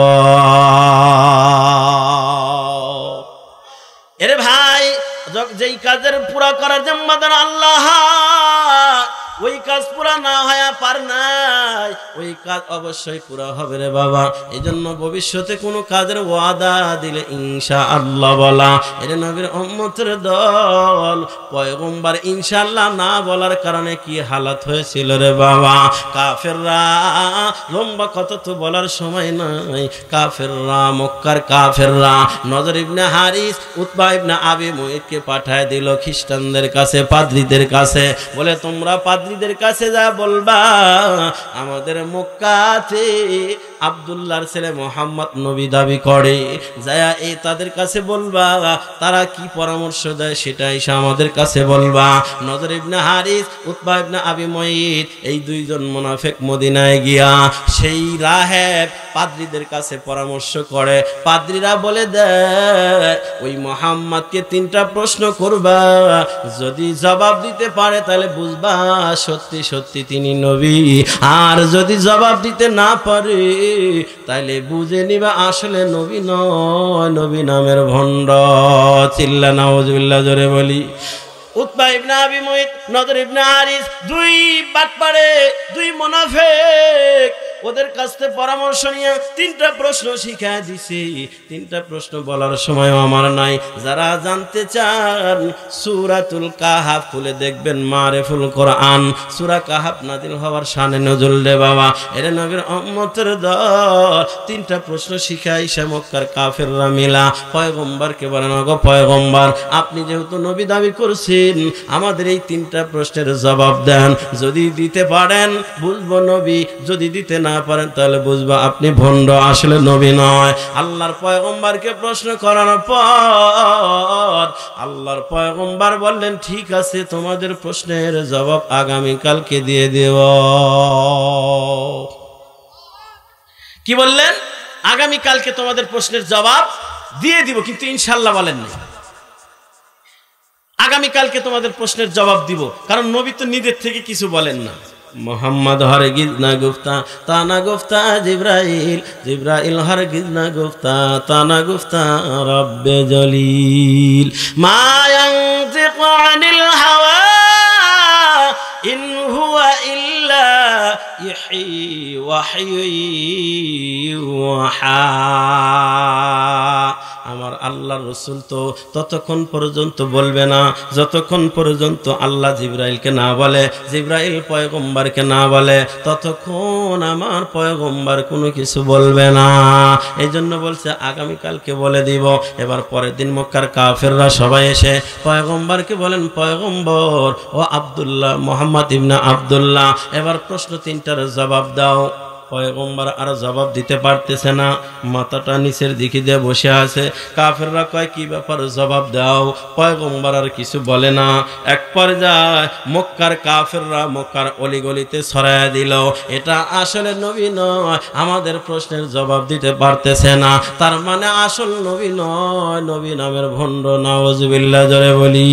এরে ভাই, যেই কাজের পুরা করার জিম্মাদার আল্লাহ, ওই কাজ পুরা না হয় পার নাই, ওই কাজ অবশ্যই পুরা হবে রে বাবা। এই জন্য ভবিষ্যতে কোনো কাজের ওয়াদা দিলে ইনশাআল্লাহ বলা। এর নবীর উম্মতের দল। পয়গম্বর ইনশাআল্লাহ না বলার কারণে কি হালাত হয়েছিল রে বাবা। কাফেররা, লম্বা কথা তো বলার সময় নাই, কাফেররা, মক্কার কাফেররা নজর ইবনে হারিস, উতবা ইবনে আবি মুঈতকে পাঠায় দিল খ্রিস্টানদের কাছে, পাদ্রীদের কাছে। বলে তোমরা পাদ্রীদের কাছে যা বলবা আমাদের মক্কাতে আব্দুল্লাহর ছেলে মুহাম্মদ নবী দাবি করে, যায়া এই তাদের কাছে বলবা, তারা কি পরামর্শ দেয় সেটা এসে আমাদের কাছে বলবা। নজর ইবনে হারিস, উতবা ইবনে আবি মুঈত, এই দুইজন মুনাফিক মদিনায় গিয়া সেই রাহেব পাদ্রীদের কাছে পরামর্শ করে। পাদ্রীরা বলে দেয়, ওই মুহাম্মদকে 3টা প্রশ্ন করবা, যদি জবাব দিতে পারে তাহলে বুঝবা সত্যি সত্যি তিনি নবী, আর যদি জবাব দিতে না পারে তাহলে বুঝে নিবা আসলে নবী নয়, নবী নামের ভণ্ড। চিল্লা নাউজুবিল্লাহ জোরে বলি। উতবা ইবনে আবি মুঈত, নজর ইবনে হারিস, 2 বাটপারে, 2 মুনাফিক, ওদের কাছ থেকে পরামর্শ নিয়ে 3টা প্রশ্ন শিখায় দিছি। 3টা প্রশ্ন বলার সময় আমার নাই। যারা জানতে চান সূরাতুল কাহাফ খুলে দেখবেন, মারিফুল কোরআন, সূরা কাহাফ নাযিল হওয়ার শানে নজুল রে বাবা। এরে নবীর উম্মতের দল 3টা প্রশ্ন শিখাইছে মক্কার কাফেররা মিলা পয়গম্বরকে বলেন, ওগো পয়গম্বর, আপনি যেহেতু নবী দাবি করছেন, আমাদের এই 3টা প্রশ্নের জবাব দেন। যদি দিতে পারেন বুঝবো নবী, যদি দিতে না পারেন তাহলে বুঝবা আপনি ভণ্ড, আসলে নবী নয়। আল্লাহর পয়গম্বরকে প্রশ্ন করানোর পর আল্লাহর পয়গম্বর বললেন, ঠিক আছে, তোমাদের প্রশ্নের জবাব আগামীকালকে দিয়ে দেব। কি বললেন? আগামীকালকে তোমাদের প্রশ্নের জবাব দিয়ে দিব, কিন্তু ইনশাআল্লাহ বলেন না। আগামীকালকে তোমাদের প্রশ্নের জবাব দিব, কারণ নবী তো নিজের থেকে কিছু বলেন না। মোহাম্মদ হরগিজ না গুফতা, তা না গুফতা জিব্রাইল, জিব্রাইল হরগিজ না গুফতা, তা না গুফতা রব্বে জলিল। মা ইয়ানতিকু আনিল হাওয়া ইন হুয়া ইল্লা ইহয়ি ওয়াহয়ুহা। আমার আল্লাহর রাসূল তো ততক্ষণ পর্যন্ত বলবে না যতক্ষণ পর্যন্ত আল্লাহ জিব্রাইলকে না বলে, জিব্রাইল পয়গম্বরকে না বলে, ততক্ষণ আমার পয়গম্বর কোনো কিছু বলবে না। এই জন্য বলছে আগামীকালকে বলে দিব। এবার পরের দিন মক্কার কাফেররা সবাই এসে পয়গম্বরকে বলেন, পয়গম্বর ও আব্দুল্লাহ, মুহাম্মদ ইবনে আব্দুল্লাহ, এবার প্রশ্ন 3টার জবাব দাও। পয়গম্বর আর জবাব দিতে পারতেছে না, মাথাটা নিচের দিকে দিয়ে বসে আছে। কাফেররা কয়, কি ব্যাপার, জবাব দাও। পয়গম্বর আর কিছু বলে না। এক পর্যায়ে মক্কার কাফেররা মক্কার অলিগলিতে ছড়ায় দিল, এটা আসলে নবী নয়, আমাদের প্রশ্নের জবাব দিতে পারতেছে না, তার মানে আসল নবী নয়, নবী নামের ভণ্ড। নাউজুবিল্লাহ জোরে বলি।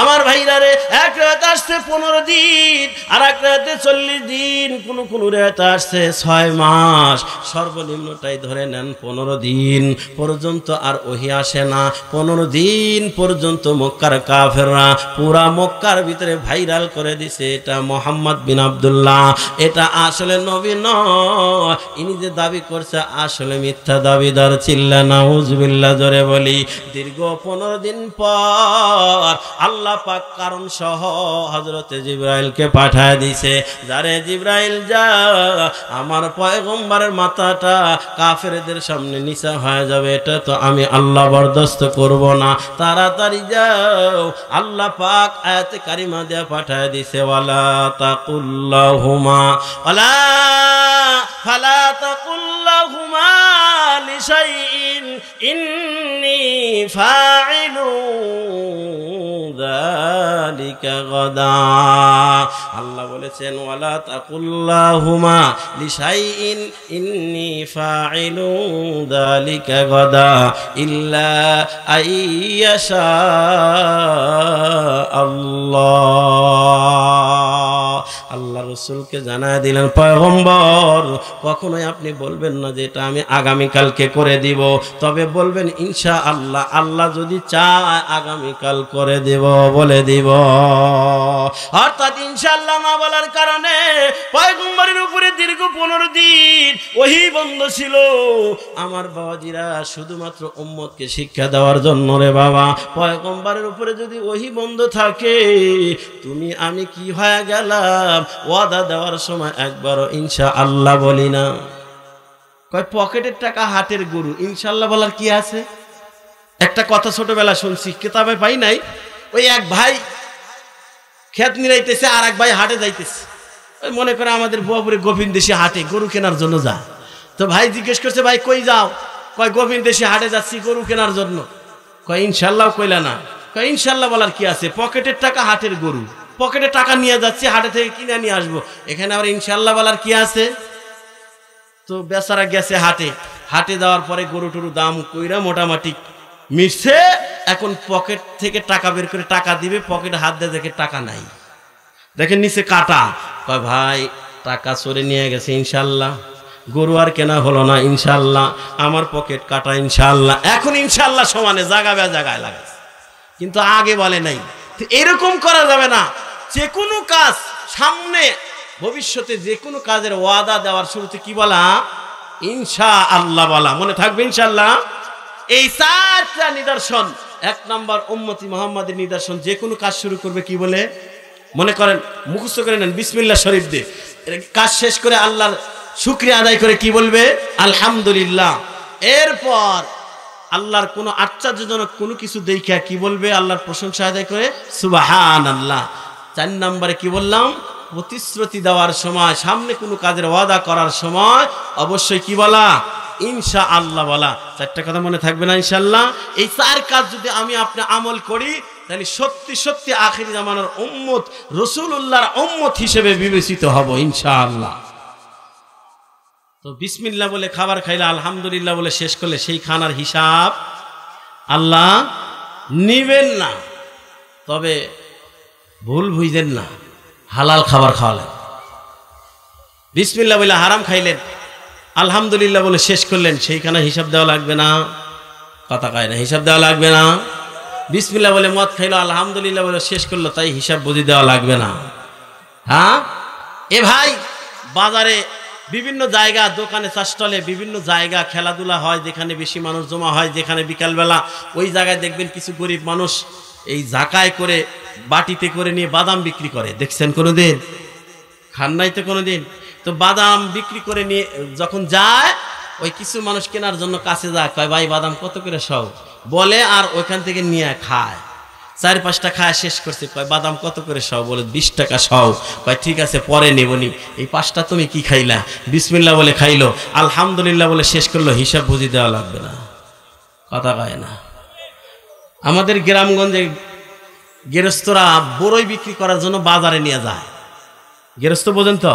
আমার ভাইরা রে, এক রাত আসছে 15 দিন, আর এক রাতে 40 দিন, কোন রাত আসছে 6 মাস, সর্বনিম্নটাই ধরে নেন 15 দিন পর্যন্ত আর ওহী আসে না। 15 দিন পর্যন্ত মক্কার কাফেররা পুরা মক্কার ভিতরে ভাইরাল করে দিছে, এটা মুহাম্মদ বিন আব্দুল্লাহ, এটা আসলে নবী নয়, ইনি যে দাবি করছে আসলে মিথ্যা দাবিদার। চিল্লা নাউজুবিল্লাহ জোরে বলি। দীর্ঘ 15 দিন পর আল্লাহ পাক কারণ সহ হযরতে জিবরাইলকে পাঠায় দিছে, যারে জিবরাইল যা, আমার পয়গম্বরের মাথাটা কাফেরদের সামনে নিচা হয়ে যাবে, এটা তো আমি আল্লাহ বরদাস্ত করব না, তাড়াতাড়ি যাও। আল্লাহ পাক আয়াতে কারিমা দিয়ে পাঠায় দিছে, ওয়ালা তাকুল্লাহুমা ওয়ালা ফালা তাকুল্লাহুমা লিশাইইন ইন্নী ফাইলু যালিকা গাদা। আল্লাহ বলেছেন, ওয়ালা তাকুল্লাহুমা লিশাইইন ইন্নী ফাইলু যালিকা গাদা ইল্লা আইয়াশা আল্লাহ। আল্লাহ রাসূলকে জানায় দিলেন, পয়গম্বর কখনোই আপনি বলবেন না যে এটা আমি আগামীকালকে করে দিব, তবে বলবেন ইনশাআল্লাহ, আল্লাহ যদি চায় আগামীকাল করে দেব, বলে দিব। অর্থাৎ ইনশাআল্লাহ না বলার কারণে পয়গম্বরের উপরে দীর্ঘ 15 দিন ওহী বন্ধ ছিল। আমার বাবাজিরা, শুধুমাত্র উম্মতকে শিক্ষা দেওয়ার জন্য রে বাবা, পয়গম্বরের উপরে যদি ওহী বন্ধ থাকে, তুমি আমি কি হয়ে গেলাম, ওয়াদা দেওয়ার সময় একবারও ইনশাআল্লাহ বলি না। কয় পকেটের টাকা হাটের গরু, ইনশাআল্লাহ বলার কি আছে? একটা কথা ছোটবেলা শুনছি, কিতাবে পাই নাই। ওই এক ভাই ক্ষেত নিরাইতেছে, আর এক ভাই হাটে যাইতেছে। ওই মনে করে আমাদের বুয়াপুরে গোবিন্দেশী হাটে গরু কেনার জন্য যায়। তো ভাই জিজ্ঞেস করছে, ভাই কই যাও? কয় গোবিন্দ দেশে হাটে যাচ্ছি গরু কেনার জন্য। কয় ইনশাল্লাহ কইলা না? কয় ইনশাল্লাহ বলার কি আছে, পকেটের টাকা হাটের গরু, পকেটে টাকা নিয়ে যাচ্ছি, হাটে থেকে কিনে নিয়ে আসবো, এখানে আবার ইনশাল্লাহ বলার কি আছে? তো বেচারা গেছে হাটে, হাটে যাওয়ার পরে গরু টরু দাম কইরা মোটামুটি মিশছে। এখন পকেট থেকে টাকা বের করে টাকা দিবে, পকেটে হাত দিয়ে দেখে টাকা নাই, দেখেন নিচে কাটা। কয় ভাই টাকা চোরে নিয়ে গেছে ইনশাল্লাহ, গরু আর কেনা হলো না ইনশাল্লাহ, আমার পকেট কাটা ইনশাল্লাহ। এখন ইনশাল্লাহ সমানে জায়গায় জায়গায় লাগে, কিন্তু আগে বলে নাই। এরকম করা যাবে না। যে কোনো কাজ সামনে ভবিষ্যতে যে কোনো কাজের ওয়াদা দেওয়ার শুরুতে কি বলা? ইনশাআল্লাহ বলা। মনে থাকবে ইনশাআল্লাহ। এই চারটা নিদর্শন, এক নাম্বার উম্মতি মুহাম্মাদের নিদর্শন। যে কোনো কাজ শুরু করবে কি বলে? মনে করেন, মুখস্থ করে নেন, বিসমিল্লাহ শরীফ দিয়ে কাজ শেষ করে আল্লাহর শুকরিয়া আদায় করে কি বলবে? আলহামদুলিল্লাহ। এরপর আল্লাহর কোনো আশ্চর্যজনক কোনো কিছু দেখা কি বলবে? আল্লাহর প্রশংসা আদায় করে সুবহানাল্লাহ। 4 নম্বরে কি বললাম? প্রতিশ্রুতি দেওয়ার সময়, সামনে কোনো কাজের ওয়াদা করার সময় অবশ্যই কি বলা? ইনশাআল্লাহ বলা। 4টা কথা মনে থাকবে না ইনশাআল্লাহ? এই 4 কাজ যদি আমি আপনি আমল করি, তাহলে সত্যি সত্যি আখিরি জামানার উম্মত, রাসূলুল্লাহর উম্মত হিসেবে বিবেচিত হব ইনশাআল্লাহ। তো বিসমিল্লাহ বলে খাবার খাইলে, আলহামদুলিল্লাহ বলে শেষ করলে সেই খানার হিসাব আল্লাহ নিবেন না। তবে ভুল বুঝলেন না, হালাল খাবার খাওয়ালেন। বিসমিল্লাহ বলে হারাম খাইলেন, আলহামদুলিল্লাহ বলে শেষ করলেন, সেই খানার হিসাব দেওয়া লাগবে না। কথা কয় না, হিসাব দেওয়া লাগবে না। বিসমিল্লাহ বলে মদ খাইলো, আলহামদুলিল্লাহ বলে শেষ করলো, তাই হিসাব বুঝি দেওয়া লাগবে না। হ্যাঁ এ ভাই, বাজারে বিভিন্ন জায়গা, দোকানে, চাষটলে বিভিন্ন জায়গা খেলাধুলা হয়, যেখানে বেশি মানুষ জমা হয়, যেখানে বিকালবেলা ওই জায়গায় দেখবেন কিছু গরিব মানুষ এই ঝাঁকায় করে বাটিতে করে নিয়ে বাদাম বিক্রি করে। দেখছেন কোনোদিন? খান নাই তো কোনোদিন? তো বাদাম বিক্রি করে নিয়ে যখন যায়, ওই কিছু মানুষ কেনার জন্য কাছে যায়, কয় ভাই বাদাম কত করে সও বলে, আর ওইখান থেকে নিয়ে খায়। 4-5টা খায় শেষ করছে, কয় বাদাম কত করে সও বলে 20 টাকা সও। কয় ঠিক আছে পরে নেবনি, এই 5টা তুমি কি খাইলা? বিসমিল্লাহ বলে খাইলো, আলহামদুলিল্লাহ বলে শেষ করলো, হিসাব বুঝি দেওয়া লাগবে না। কথা কয় না। আমাদের গ্রামগঞ্জে গেরস্তরা বড়ই বিক্রি করার জন্য বাজারে নিয়ে যায়। গেরস্ত বোঝেন তো?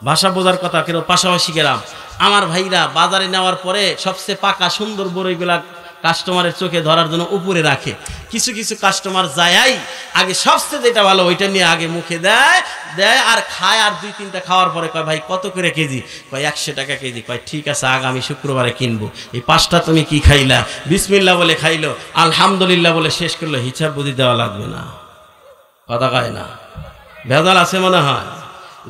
ভাষা বোঝার কথা, কেন পাশাপাশি গ্রাম। আমার ভাইরা বাজারে নেওয়ার পরে সবচেয়ে পাকা সুন্দর বড়ইগুলা কাস্টমারের চোখে ধরার জন্য উপরে রাখে। কিছু কিছু কাস্টমার যায় আগে সবচেয়ে যেটা ভালো ওইটা নিয়ে আগে মুখে দেয় আর খায়, আর 2-3টা খাওয়ার পরে কয় ভাই কত করে কেজি? কয় 100 টাকা কেজি। কয় ঠিক আছে, আগামী শুক্রবারে কিনবো। এই 5টা তুমি কি খাইলা? বিসমিল্লাহ বলে খাইলো, আলহামদুলিল্লাহ বলে শেষ করলো, হিসাব বুঝি দেওয়া লাগবে না। কথা কয় না, ভেজাল আছে মনে হয়।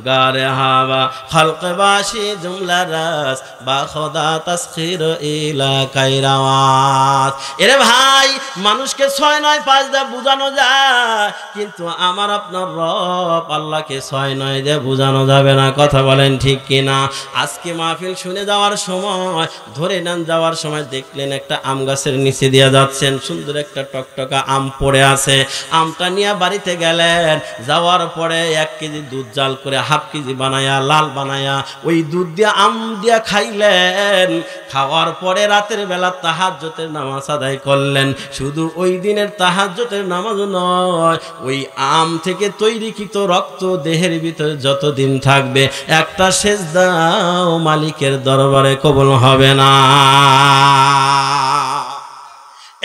গারে হাওয়া খালক বাসি জুমলা রাস বা খোদা তাসখির ইলা কায়রাওয়াত। এরে ভাই, মানুষকে 6 নয় 5 দিয়ে বোঝানো যায়, কিন্তু আমার আপনার রব আল্লাহকে 6 নয় দিয়ে বোঝানো যাবে না। কথা বলেন ঠিক কিনা? আজকে মাহফিল শুনে যাওয়ার সময়, ধরে নেন যাওয়ার সময় দেখলেন একটা আম গাছের নিচে দিয়ে যাচ্ছেন, সুন্দর একটা টকটকা আম পড়ে আছে। আমটা নিয়ে বাড়িতে গেলেন, যাওয়ার পরে 1 কেজি দুধ জাল করে 1/2 কেজি বানায়া, লাল বানায়া, ওই দুধ দিয়ে আম দিয়া খাইলেন। খাওয়ার পরে রাতের বেলা তাহাজ্জুদের নামাজ আদায় করলেন। শুধু ওই দিনের তাহাজ্জুদের নামাজ নয়, ওই আম থেকে তৈরিকৃত রক্ত দেহের ভিতরে যতদিন থাকবে, একটা সেজদাও মালিকের দরবারে কবুল হবে না।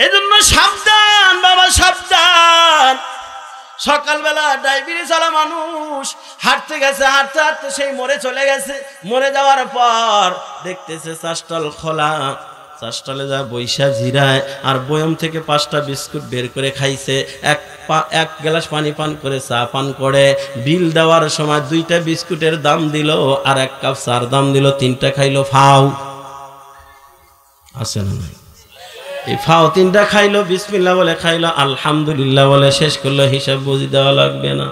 এজন্য সাবধান বাবা, সাবধান। সকালবেলা ডায়াবেটিস আলা মানুষ হাঁটতে গেছে, হাঁটতে হাঁটতে সেই মরে চলে গেছে। মরে যাওয়ার পর দেখতেছে চাষটল খোলা, চাষটলে যা বৈশা জিরায়, আর বয়ম থেকে 5টা বিস্কুট বের করে খাইছে। এক গ্লাস পানি পান করে, চা পান করে, বিল দেওয়ার সময় 2টা বিস্কুটের দাম দিল, আর 1 কাপ চার দাম দিল, 3টা খাইলো। ফাও আছে না নাই? এই ফাও 3টা খাইলো, বিসমিল্লাহ বলে খাইলো, আলহামদুলিল্লাহ বলে শেষ করলো, হিসাব বুঝি দেওয়া লাগবে না।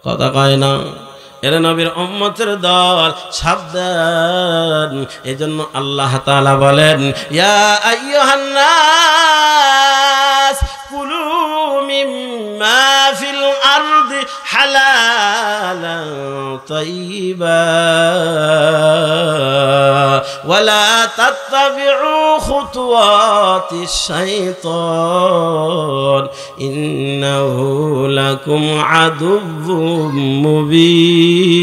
কথা কয় না? এর নবীর উম্মতের দল, সাবধান। এজন্য আল্লাহ তাআলা বলেন, ইয়া আইয়ুহান নাস কুলু মিম্মা ফিল আরদি হালালান তাইয়্যিবা ওয়ালা তাত্তাবিউ খুতুওয়াতিশ শাইতান ইন্নাহু লাকুম আদুউম মুবিন।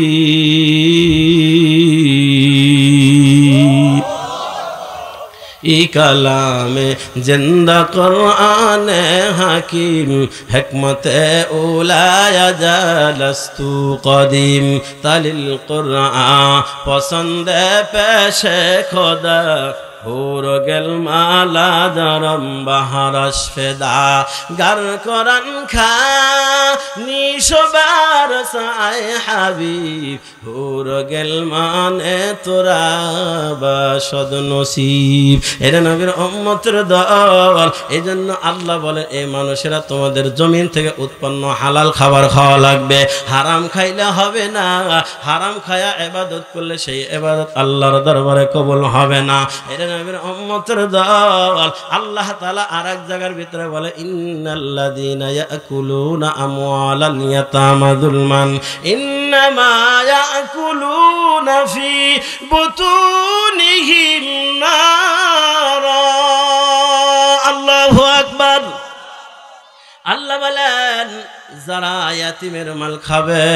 ই কালামে জিন্দা কুরআনে হাকিম হিকমতে উলায়া জালস্তু কদিম তালিল কুরআন পসন্দে পেশে খোদা হুর গেল মালা জরম বাহারস ফেদা গার কোরআন খা নিশবার সাই হাবিব হুর গেল মানে তোরা বাসদ নসিব। এরা নবীর উম্মতের দল। এই জন্য আল্লাহ বলে এই মানুষেরা তোমাদের জমিন থেকে উৎপন্ন হালাল খাবার খাওয়া লাগবে, হারাম খাইলে হবে না। হারাম খায়া ইবাদত করলে সেই ইবাদত আল্লাহর দরবারে কবুল হবে না। এরা নবীর উম্মতের দল। আল্লাহ তাআলা আরেক জায়গার ভিতরে বলে ইন্নাল্লাযীনা ইয়াকুলুনা আমওয়ালাল ইয়াতামা যুলমান ইন্নামা ইয়াকুলুনা ফি বুতুনিহিম নারা। আল্লাহু আকবার। আল্লাহ বলেন যারা ইয়াতিমের মাল খাবে,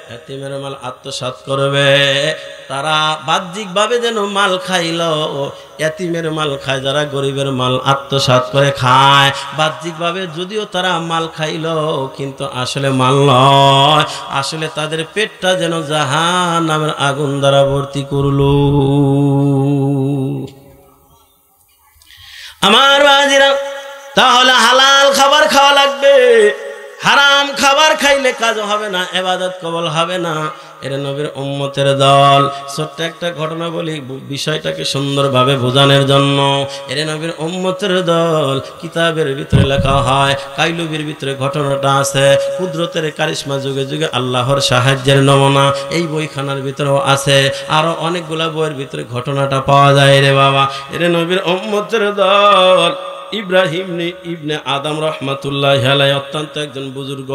ইয়াতিমের মাল আত্মসাৎ করবে, তারা বাহ্যিকভাবে যেন মাল খাইল, ইয়াতিমের মাল খায়, যারা গরিবের মাল আত্মসাৎ করে খায়, বাহ্যিকভাবে যদিও তারা মাল খাইল কিন্তু আসলে মাল নয়, আসলে তাদের পেটটা যেন জাহান্নামের আগুন দ্বারা ভর্তি করল। আমার বাজিরা, তাহলে হালাল খাবার খাওয়া লাগবে। হারাম খাবার খাইলে কাজ হবে না, ইবাদত কবুল হবে না। এরা নবীর উম্মতের দল। ছোট্ট একটা ঘটনা বলি বিষয়টাকে সুন্দরভাবে বোঝানোর জন্য। এরা নবীর উম্মতের দল। কিতাবের ভিতরে লেখা হয়, কাইলুবির ভিতরে ঘটনাটা আছে, কুদরতের কারিশমা যুগে যুগে আল্লাহর সাহায্যের নমুনা এই বইখানার ভিতরেও আছে। আরো অনেকগুলা বইয়ের ভিতরে ঘটনাটা পাওয়া যায় রে বাবা। এরা নবীর উম্মতের দল। ইব্রাহিম ইবনে আদম রহমাতুল্লাহি আলাইহি অত্যন্ত একজন বুজুর্গ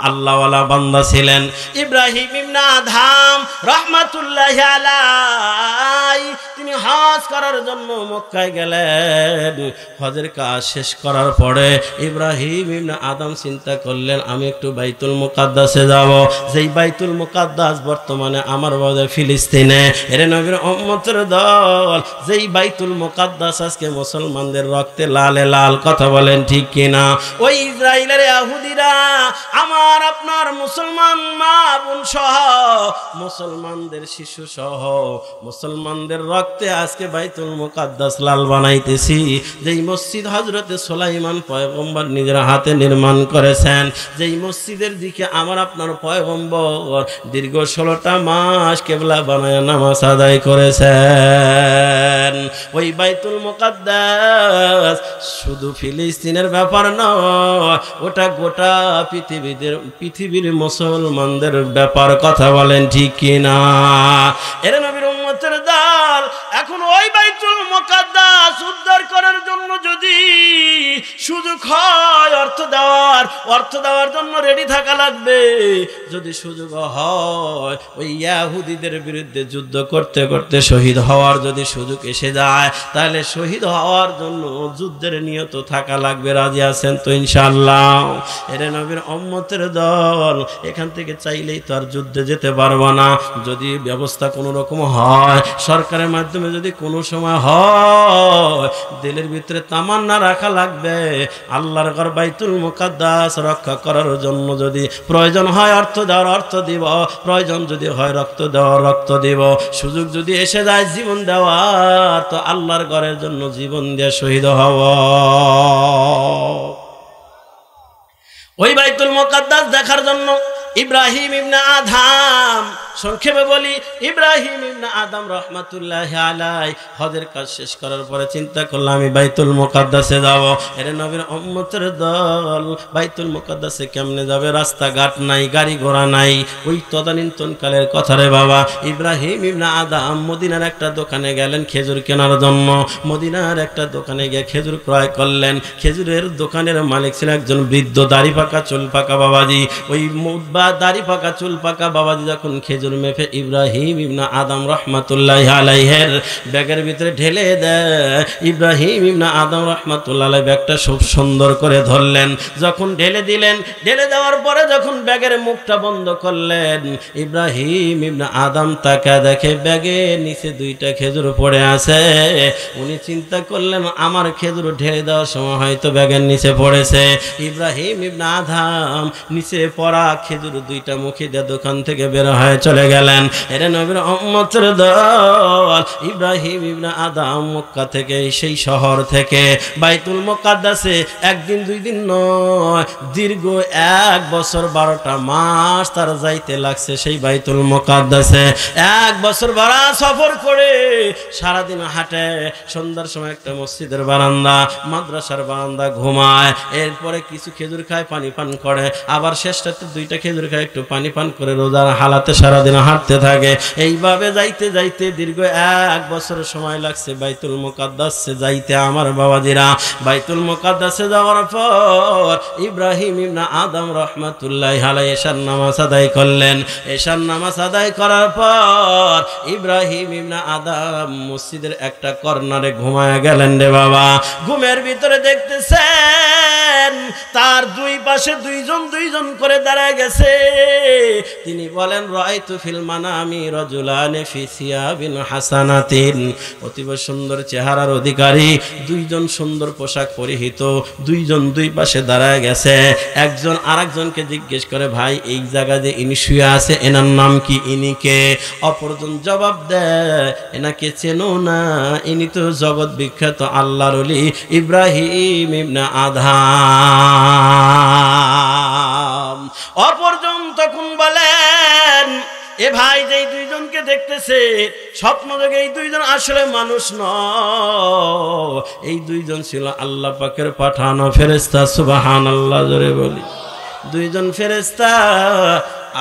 আল্লাহওয়ালা বান্দা ছিলেন। ইব্রাহিম ইবনে আদম রহমাতুল্লাহি আলাইহি তিনি হজ করার জন্য মক্কায় গেলেন। হজের কাজ শেষ করার পরে ইব্রাহিম ইবনে আদম চিন্তা করলেন আমি একটু বাইতুল মুকাদ্দাসে যাব, যেই বাইতুল মুকাদ্দাস বর্তমানে আমার বাবা ফিলিস্তিনে। এর নবীর উম্মতের দল। যেই বাইতুল মুকাদ্দাস আজকে মুসলমানদের রক্তে লাল লাল, কথা বলেন ঠিক কিনা? ওই ইসরায়েলের ইহুদিরা আমার আপনার মুসলমান মা বোন সহ, মুসলমানদের শিশু সহ, মুসলমানদের রক্তে আজকে বাইতুল মুকাদ্দাস লাল বানাইতেছি। যেই মসজিদ হযরতে সুলাইমান পয়গম্বর নিজের হাতে নির্মাণ করেছেন, যেই মসজিদের দিকে আমার আপনার পয়গম্বর দীর্ঘ 16টা মাস কিবলা বানায় নামাজ আদায় করেছেন। ওই বাইতুল মুকাদ্দাস শুধু ফিলিস্তিনের ব্যাপার নয়, ওটা গোটা পৃথিবীর মুসলমানদের ব্যাপার, কথা বলেন ঠিক কিনা? এর নবীর উম্মতের দল। এখন ওই বাইতুল মুকাদ্দাস উদ্ধার করার জন্য যদি সুযোগ হয় অর্থ দেওয়ার জন্য রেডি থাকা লাগবে। যদি সুযোগ হয় ওই ইহুদিদের বিরুদ্ধে যুদ্ধ করতে করতে শহীদ হওয়ার যদি সুযোগ এসে যায়, তাহলে শহীদ হওয়ার জন্য যুদ্ধের নিয়ত থাকা লাগবে। রাজি আছেন তো ইনশাআল্লাহ? এর নবীর উম্মতের দল। এখান থেকে চাইলেই তো আর যুদ্ধে যেতে পারবো না। যদি ব্যবস্থা কোনো রকম হয়, সরকারের মাধ্যমে যদি কোনো সময় হয়, দিলের ভিতরে তামান্না রাখা লাগবে আল্লাহর ঘর বাইতুল মুকাদ্দাস রক্ষা করার জন্য যদি প্রয়োজন হয় অর্থ দেওয়ার অর্থ দিব, প্রয়োজন যদি হয় রক্ত দেওয়ার রক্ত দিব, সুযোগ যদি এসে যায় জীবন দেওয়ার, তো আল্লাহর ঘরের জন্য জীবন দিয়ে শহীদ হব। ওই বাইতুল মুকাদ্দাস দেখার জন্য ইব্রাহিম ইবনে আদম, সংক্ষেপে বলি ইব্রাহিম ইবনে আদম রহমাতুল্লাহি আলাইহি হজের কাজ শেষ করার পরে চিন্তা করলাম আমি বাইতুল মুকাদ্দাসে যাব। এর নবীর উম্মতের দল। বাইতুল মুকাদ্দাসে কেমনে যাবে? রাস্তাঘাট নাই, গাড়ি ঘোড়া নাই। ওই তদানীন্তন কালের কথা রে বাবা। ইব্রাহিম ইবনে আদম মদিনার একটা দোকানে গেলেন খেজুর কেনার জন্য। মদিনার একটা দোকানে গিয়ে খেজুর ক্রয় করলেন। খেজুরের দোকানের মালিক ছিল একজন বৃদ্ধ দাড়ি পাকা চুল পাকা বাবাজি। ওই দাড়ি পাকা চুল পাকা বাবাজি যখন খেজুর খেজুর মেপে ইব্রাহিম ইবনে আদম রাহমাতুল্লাহি আলাইহির ব্যাগের ভিতরে ঢেলে দেয়। ইব্রাহিম ইবনে আদম রাহমাতুল্লাহি আলাইহি ব্যাগটা খুব সুন্দর করে ধরলেন। যখন ঢেলে দিলেন, ঢেলে দেওয়ার পরে যখন ব্যাগের মুখটা বন্ধ করলেন, ইব্রাহিম ইবনে আদম তাকা দেখে ব্যাগের নিচে 2টা খেজুর পড়ে আছে। উনি চিন্তা করলেন আমার খেজুর ঢেলে দেওয়ার সময় হয়তো ব্যাগের নিচে পড়েছে। ইব্রাহিম ইবনে আদম নিচে পড়া খেজুর 2টা মুখে দিয়ে দোকান থেকে বের হয়ে চলে গেলেন। এরে নবীর উম্মতের দল, ইব্রাহিম ইবনে আদম মক্কা থেকে, সেই শহর থেকে বাইতুল মুকাদ্দাসে একদিন 2 দিন নয়, দীর্ঘ 1 বছর 12টা মাস তার যাইতে লাগছে সেই বাইতুল মুকাদ্দাসে। 1 বছর 12 সফর করে সারাদিন হাঁটে, সন্ধ্যার সময় একটা মসজিদের বারান্দা, মাদ্রাসার বারান্দা ঘুমায়, এরপরে কিছু খেজুর খায়, পানি পান করে, আবার শেষটাতে 2টা খেজুর খায়, একটু পানি পান করে রোজার হালাতে সারাদিন হাঁটতে থাকে। এইভাবে যাইতে যাইতে দীর্ঘ 1 বছরের সময় লাগছে বাইতুল মুকাদ্দাসে যাইতে। আমার বাবাজিরা, বাইতুল মুকাদ্দাসে যাওয়ার পর ইব্রাহিম ইবনে আদম রাহমাতুল্লাহি আলাইহি এশার নামাজ আদায় করলেন। এশার নামাজ আদায় করার পর ইব্রাহিম ইবনে আদম মসজিদের একটা কর্নারে ঘুমায় গেলেন রে বাবা। ঘুমের ভিতরে দেখতেছেন তার 2 পাশে 2জন করে দাঁড়ায় গেছে। তিনি বলেন রাআইতু ফিল মানামি রাজুলানি ফি সিয়াবিন হাসানাতিন, অতীব সুন্দর চেহারার অধিকারী 2জন সুন্দর পোশাক পরিহিত 2জন 2 পাশে দাঁড়ায় গেছে। একজন আরেকজনকে জিজ্ঞেস করে ভাই এই জায়গা যে ইনি শুয়ে আছে এনার নাম কি, ইনি কে? অপরজন জবাব দেয় এনাকে চেনো না, ইনি তো জগৎ বিখ্যাত আল্লাহর ওলি ইব্রাহিম ইবনে আদম। অপরজন তখন বলেন এ ভাই যেই 2জনকে দেখতেছে স্বপ্ন দেখে এই 2জন আসলে মানুষ নয়, এই 2জন ছিল আল্লাহ পাকের পাঠানো ফেরেশতা। সুবহানাল্লাহ জোরে বলি। 2জন ফেরেশতা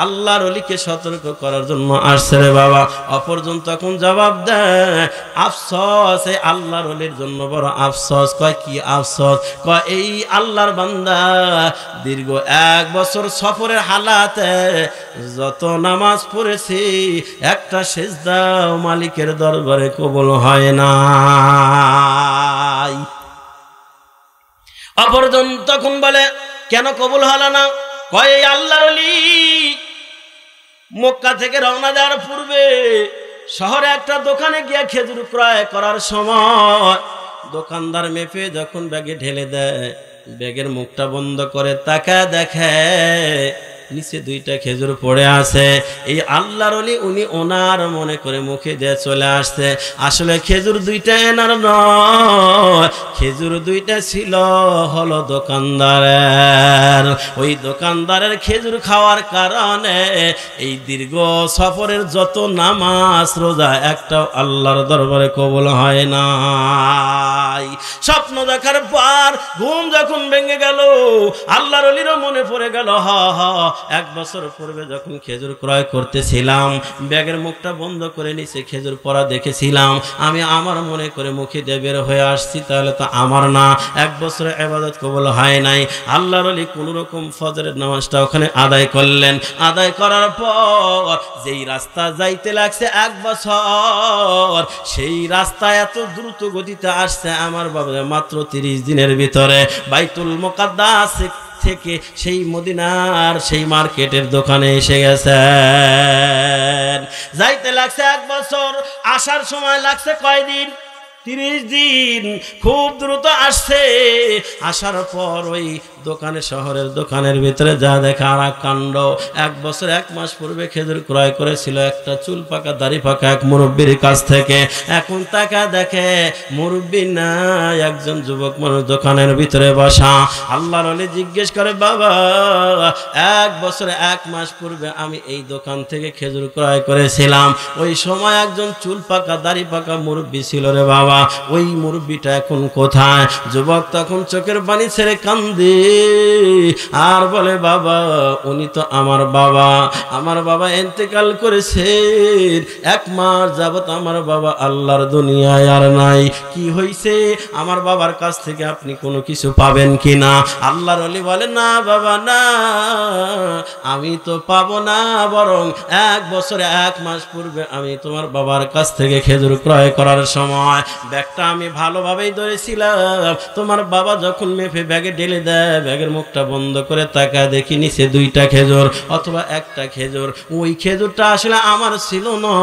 আল্লাহর ওলিকে সতর্ক করার জন্য আসছে রে বাবা। অপরজন তখন জবাব দেয় আফসোস, এই আল্লাহর ওলির জন্য বড় আফসোস। কয় কি আফসোস? কয় এই আল্লাহর বান্দা দীর্ঘ 1 বছর সফরের হালাতে যত নামাজ পড়েছি একটা সিজদাও মালিকের দরবারে কবুল হয় না। অপরজন তখন বলে কেন কবুল হলো না? কয় এই আল্লাহর ওলি মক্কা থেকে রওনা দেওয়ার পূর্বে শহরে একটা দোকানে গিয়ে খেজুর ক্রয় করার সময় দোকানদার মেপে যখন ব্যাগে ঢেলে দেয়, ব্যাগের মুখটা বন্ধ করে তাকায় দেখে নিচে 2টা খেজুর পড়ে আছে। এই আল্লাহর ওলি উনি ওনার মনে করে মুখে দিয়ে চলে আসছে। আসলে খেজুর 2টা এনার নয়, খেজুর 2টা ছিল হলো দোকানদারের। ওই দোকানদারের খেজুর খাওয়ার কারণে এই দীর্ঘ সফরের যত নামাজ রোজা একটাও আল্লাহর দরবারে কবুল হয় না। স্বপ্ন দেখার পর ঘুম যখন ভেঙে গেল, আল্লাহর ওলিরও মনে পড়ে গেল 1 বছর পূর্বে যখন খেজুর ক্রয় করতেছিলাম ব্যাগের মুখটা বন্ধ করে নিচে খেজুর পড়া দেখেছিলাম, আমি আমার মনে করে মুখে দিয়ে বের হয়ে আসছি, তাহলে তো আমার না, 1 বছরের ইবাদত কবুল হয় নাই। আল্লাহর ওলি কোন রকম ফজরের নামাজটা ওখানে আদায় করলেন। আদায় করার পর যেই রাস্তা যাইতে লাগছে 1 বছর, সেই রাস্তা এত দ্রুত গতিতে আসছে আমার বাবা মাত্র 30 দিনের ভিতরে বাইতুল মুকাদ্দাস থেকে সেই মদিনার সেই মার্কেটের দোকানে এসে গেছেন। যাইতে লাগছে 1 বছর, আসার সময় লাগছে কয়দিন? 30 দিন। খুব দ্রুত আসছে। আসার পর ওই দোকানে শহরের দোকানের ভিতরে যা দেখা আর কাণ্ড। 1 বছর 1 মাস পূর্বে খেজুর ক্রয় করেছিল একটা চুল পাকা দাড়ি পাকা এক মুরব্বীর কাছ থেকে। এখন তাকা দেখে মুরব্বী না, একজন যুবক মানুষ দোকানের ভিতরে বসা। আল্লাহর ওলি জিজ্ঞেস করে বাবা 1 বছর 1 মাস পূর্বে আমি এই দোকান থেকে খেজুর ক্রয় করেছিলাম, ওই সময় একজন চুল পাকা দাড়ি পাকা মুরব্বী ছিল রে বাবা, বাবা ওই মুরব্বিটা এখন কোথায়? যুবক তখন চোখের পানি ছেড়ে কান্দে আর বলে বাবা উনি তো আমার বাবা ইন্তেকাল করেছেন, 1 মাস যাবত আমার বাবা আল্লাহর দুনিয়ায় আর নাই। কি হইছে? আমার বাবার কাছ থেকে আপনি কোনো কিছু পাবেন কিনা? আল্লাহর ওলি বলে না বাবা না, আমি তো পাবো না, বরং 1 বছরে 1 মাস পূর্বে আমি তোমার বাবার কাছ থেকে খেজুর ক্রয় করার সময় ব্যাগটা আমি ভালোভাবেই ধরেছিলাম। তোমার বাবা যখন মেপে ব্যাগে ঢেলে দেয়, ব্যাগের মুখটা বন্ধ করে তাকায় দেখি নিচে 2টা খেজুর অথবা 1টা খেজুর। ওই খেজুরটা আসলে আমার ছিল না,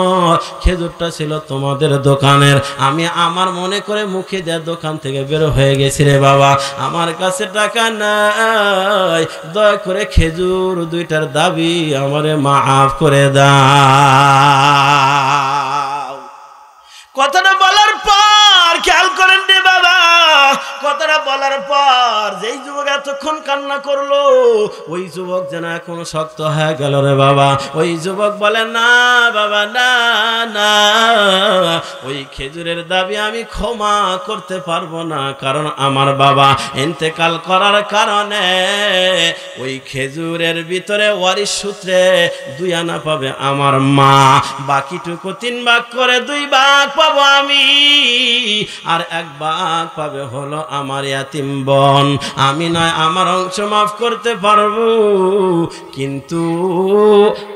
খেজুরটা ছিল তোমাদের দোকানের। আমি আমার মনে করে মুখে দেওয়ার দোকান থেকে বের হয়ে গেছি রে বাবা, আমার কাছে টাকা নাই, দয়া করে খেজুর 2টার দাবি আমারে মাফ করে দাও। কথাটা বলার পর খেয়াল করেন রে বাবা, কথাটা বলার পর যেই যুবক এতক্ষণ কান্না করলো ওই যুবক যেন এখন শক্ত হয়ে গেল রে বাবা। ওই যুবক বলে না বাবা না না, ওই খেজুরের দাবি আমি ক্ষমা করতে পারবো না, কারণ আমার বাবা ইন্তেকাল করার কারণে ওই খেজুরের ভিতরে ওয়ারিশ সূত্রে 2 আনা পাবে আমার মা, বাকিটুকু 3 ভাগ করে 2 ভাগ পাবো আমি, আর 1 ভাগ পাবে হলো আমার ইয়াতিম বোন। আমি নয় আমার অংশ মাফ করতে পারবো, কিন্তু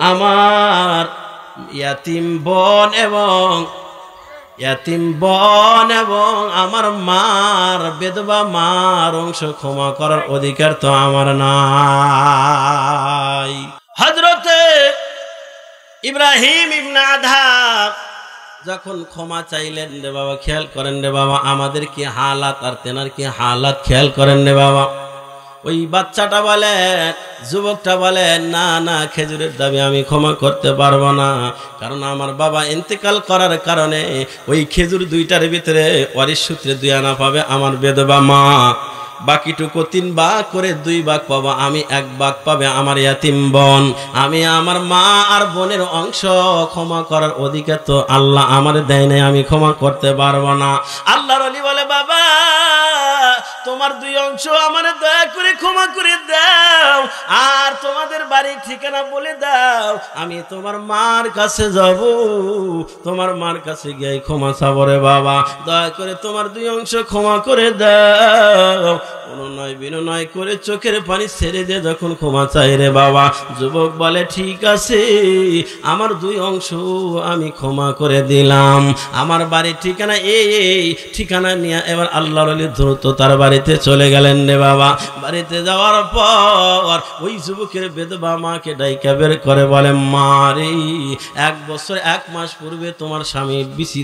আমার ইয়াতিম বোন এবং আমার মার বেদবা মার অংশ ক্ষমা করার অধিকার তো আমার নাই। হযরতে ইব্রাহিম ইবনে আদহাম যখন ক্ষমা চাইলেন রে বাবা, খেয়াল করেন রে বাবা আমাদের কি হালাত আর তেনার কি হালাত খেয়াল করেন রে বাবা। ওই বাচ্চাটা বলে, যুবকটা বলে না না, খেজুরের দাবি আমি ক্ষমা করতে পারবো না, কারণ আমার বাবা ইন্তেকাল করার কারণে ওই খেজুর 2টার ভিতরে ওয়ারিশ সূত্রে 2 আনা পাবে আমার বেদবা মা, বাকিটুকু 3 ভাগ করে 2 ভাগ পাবো আমি, 1 ভাগ পাবে আমার ইয়াতিম বোন। আমি আমার মা আর বোনের অংশ ক্ষমা করার অধিকার তো আল্লাহ আমার দেয় নাই, আমি ক্ষমা করতে পারবো না। আল্লাহর ওলি বলে বাবা তোমার 2 অংশ আমার দয়া করে ক্ষমা করে দাও, আর তোমাদের বাড়ির ঠিকানা বলে দাও, আমি তোমার মার কাছে যাব, তোমার মার কাছে গিয়ে ক্ষমা চাবো রে বাবা, দয়া করে তোমার 2 অংশ ক্ষমা করে দাও। অনুনয় বিনয় করে চোখের পানি ছেড়ে দিয়ে যখন ক্ষমা চাই রে বাবা, যুবক বলে ঠিক আছে আমার 2 অংশ আমি ক্ষমা করে দিলাম, আমার বাড়ির ঠিকানা এই ঠিকানা নিয়ে এবার আল্লাহর ওলি দ্রুত তার বাড়িতে চলে গেলেন রে বাবা। বাড়িতে যাওয়ার পর ওই যুবকের বেদবা মাকে ডাইকা বের করে বলে মা রে, 1 বছর 1 মাস পূর্বে তোমার স্বামী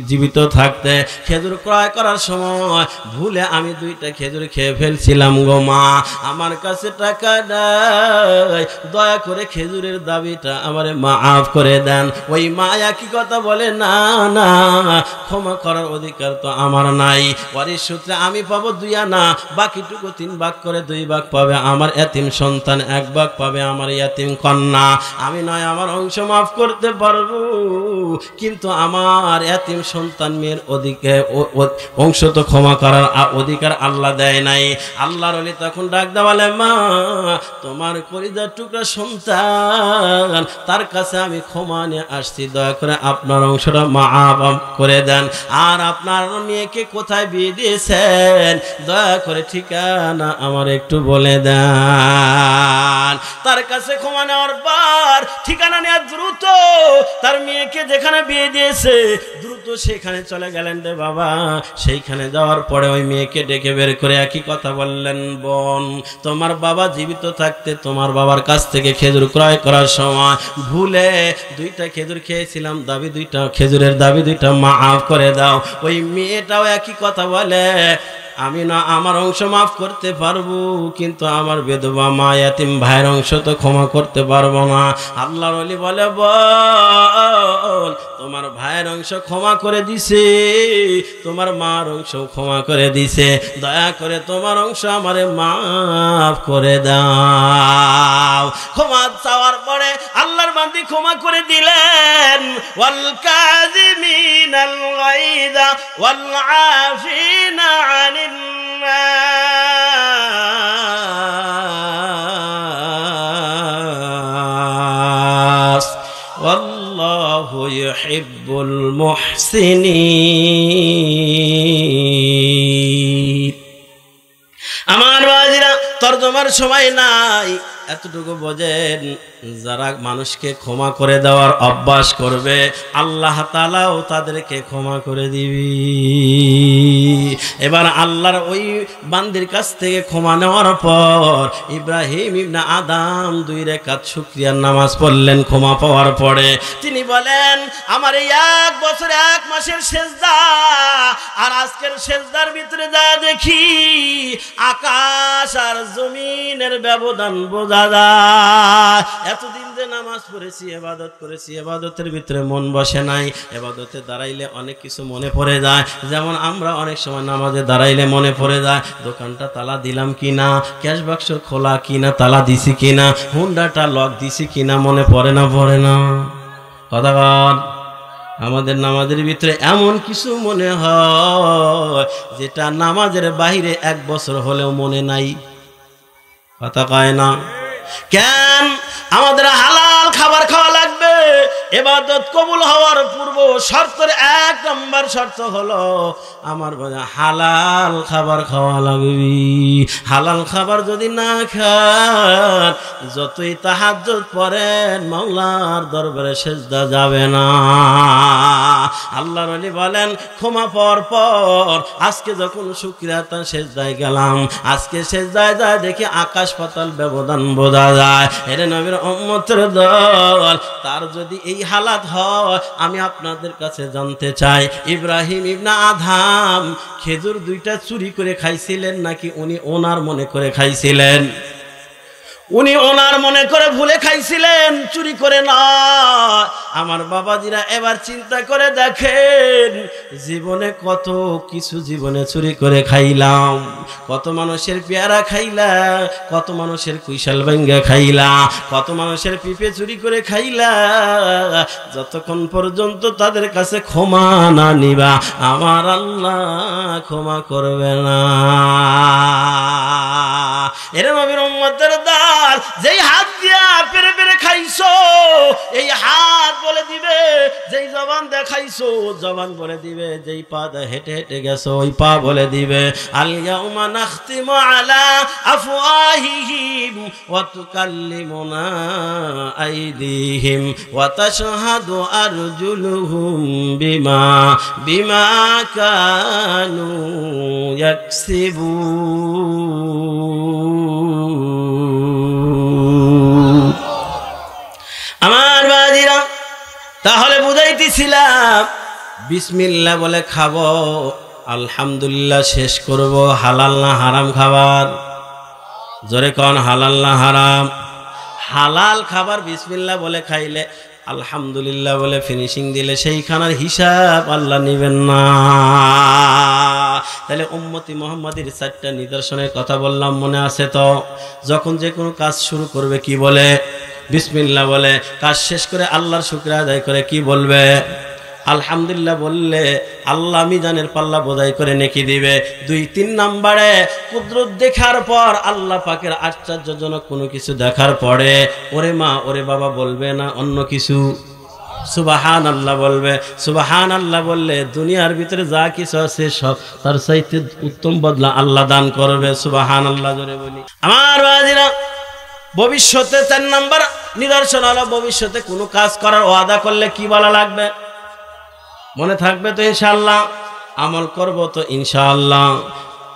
জীবিত থাকতে খেজুর ক্রয় করার সময় ভুলে আমি 2টা খেজুর খেয়ে ফেলছিলাম গো মা, আমার কাছে টাকা নাই, দয়া করে খেজুরের দাবিটা আমারে মাফ করে দেন। ওই মা একই কথা বলে না না, ক্ষমা করার অধিকার তো আমার নাই, ওয়ারিশ সূত্রে আমি পাবো 2 আনা, বাকিটুকু 3 ভাগ করে 2 ভাগ পাবে আমার এতিম সন্তান, 1 ভাগ পাবে আমার ইয়াতিম কন্যা। আমি নয় আমার অংশ মাফ করতে পারবো, কিন্তু আমার এতিম সন্তান মেয়ের অংশ তো ক্ষমা করার অধিকার আল্লাহ দেয় নাই। আল্লাহর ওলি তখন ডাক দেওয়ালে মা তোমার কলিজার টুকরা সন্তান, তার কাছে আমি ক্ষমা নিয়ে আসছি, দয়া করে আপনার অংশটা মাফ করে দেন, আর আপনার মেয়েকে কোথায় বিয়ে দিয়েছেন দয়া করে ঠিকানা আমার একটু বলে দেন। তার কাছে ক্ষমা নেওয়ার পর ঠিকানা নেওয়া দ্রুত তার মেয়েকে যেখানে বিয়ে দিয়েছে দ্রুত সেখানে চলে গেলেন রে বাবা। সেইখানে যাওয়ার পরে ওই মেয়েকে ডেকে বের করে একই কথা বললেন, বোন তোমার বাবা জীবিত থাকতে তোমার বাবার কাছ থেকে খেজুর ক্রয় করার সময় ভুলে 2টা খেজুর খেয়েছিলাম, দাবি 2টা খেজুরের দাবি 2টা মাফ করে দাও। ওই মেয়েটাও একই কথা বলে, আমি না আমার অংশ মাফ করতে পারবো, কিন্তু আমার বেদবা মা ইয়াতিম ভাইয়ের অংশ তো ক্ষমা করতে পারবো না। আল্লাহর ওলি বলে বল তোমার ভাইয়ের অংশ ক্ষমা করে দিছে, তোমার মার অংশ ক্ষমা করে দিছে, দয়া করে তোমার অংশ আমারে মাফ করে দাও। ক্ষমা চাওয়ার পরে আল্লাহর বান্দি ক্ষমা করে দিলেন, ওয়াল কাযিমিন কাযিমিনাল গায়যা ওয়াল আফিনা আনিন নাস ওয়াল্লাহু ইউহিব্বুল মুহসিনিন। আমার বাজিরা তরজমার সময় নাই, এতটুকু বোঝেন, যারা মানুষকে ক্ষমা করে দেওয়ার অভ্যাস করবে আল্লাহ তাআলাও তাদেরকে ক্ষমা করে দিবি। এবার আল্লাহর ওই বান্দির কাছ থেকে ক্ষমা নেওয়ার পর ইব্রাহিম ইবনে আদম 2 রাকাত শুকরিয়ার নামাজ পড়লেন ক্ষমা পাওয়ার পরে। তিনি বলেন, আমার এই 1 বছর 1 মাসের সেজদা আর আজকের সেজদার ভিতরে যা দেখি আকাশ আর জমিনের ব্যবধান বোঝা যায়। এতদিন যে নামাজ পড়েছি, ইবাদত করেছি, ইবাদতের ভিতরে মন বসে নাই। ইবাদতে দাঁড়াইলে অনেক কিছু মনে পড়ে যায়, যেমন আমরা অনেক সময় নামাজে দাঁড়াইলে মনে পড়ে যায় দোকানটা তালা দিলাম কিনা, ক্যাশ বাক্স খোলা কিনা, তালা দিছি কিনা, হুন্ডাটা লক দিছি কিনা, মনে পড়ে না কথা বল। আমাদের নামাজের ভিতরে এমন কিছু মনে হয় যেটা নামাজের বাইরে 1 বছর হলেও মনে নাই, কথা কয় না কেন? আমাদের হালাল খাবার খাওয়া লাগবে। ইবাদত কবুল হওয়ার পূর্ব শর্তের 1 নম্বর শর্ত হলো আমার হালাল খাবার খাওয়া লাগবে। হালাল খাবার যদি না খান, যতই তাহাজ্জুদ পড়েন মাওলার দরবারে সেজদা যাবে না। আল্লাহর ওলি বলেন, ক্ষমা পাওয়ার পর আজকে যখন শুকরিয়াতে সেজদায় গেলাম, আজকে সেজদায় যায় দেখি আকাশ পাতাল ব্যবধান বোঝা যায়। এর নবীর উম্মতের দল, তার যদি এই হালাত হয়, আমি আপনাদের কাছে জানতে চাই, ইব্রাহিম ইবনে আদম খেজুর 2টা চুরি করে খাইছিলেন নাকি উনি ওনার মনে করে খাইছিলেন? উনি ওনার মনে করে ভুলে খাইছিলেন, চুরি করে না। আমার বাবাজিরা এবার চিন্তা করে দেখেন, জীবনে কত কিছু জীবনে চুরি করে খাইলাম, কত মানুষের পেয়ারা খাইলা, কত মানুষের কুইশাল ভাঙ্গা খাইলা, কত মানুষের পিপে চুরি করে খাইলা। যতক্ষণ পর্যন্ত তাদের কাছে ক্ষমা না নিবা, আমার আল্লাহ ক্ষমা করবে না। এরে নবীর উম্মতের দল, যেই হাত দিয়া পেরে পেরে খাইছো, এই হাত বলে দিবে, যেই জবান দেখাইছো জবান বলে দিবে, যেই পা হেঁটে হেঁটে গেছো ওই পা বলে দিবে, আল ইয়াউমা নাখতিমু আলা আফওয়াহিহিম ওয়া তুকাল্লিমুনা আইদিহিম ওয়া তাশহাদু আরজুলুহুম বিমা কানু ইয়াকসিবুন। আমার বাজিরা, তাহলে বুঝাইতেছিলাম, বিসমিল্লাহ বলে খাবো, আলহামদুলিল্লাহ শেষ করব। হালাল না হারাম খাবার? জোরে কোন, হালাল না হারাম? হালাল খাবার বিসমিল্লাহ বলে খাইলে, আলহামদুলিল্লাহ বলে ফিনিশিং দিলে সেই খানার হিসাব আল্লাহ নিবেন না। তাহলে উম্মতি মুহাম্মাদির 4টা নিদর্শনের কথা বললাম, মনে আছে তো? যখন যে কোনো কাজ শুরু করবে কি বলে? বিসমিল্লাহ বলে। কাজ শেষ করে আল্লাহর শুকরিয়া আদায় করে কি বলবে? আলহামদুলিল্লাহ বললে আল্লাহ মিজানের পাল্লা বোঝাই করে নেকি দিবে। 2-3 নম্বরে কুদরত দেখার পর, আল্লাহ পাকের আশ্চর্যজনক কোনো কিছু দেখার পরে ওরে মা ওরে বাবা বলবে না, অন্য কিছু সুবহানাল্লাহ বলবে। সুবহানাল্লাহ বললে দুনিয়ার ভিতরে যা কিছু আছে সব তার চাইতে উত্তম বদলা আল্লাহ দান করবে। সুবহানাল্লাহ জোরে বলি। আমার বাজিরা, ভবিষ্যতে 4 নম্বর নিদর্শন হলো, ভবিষ্যতে কোনো কাজ করার ওয়াদা করলে কি বলা লাগবে? মনে থাকবে তো ইনশাআল্লাহ? আমল করব তো ইনশাআল্লাহ?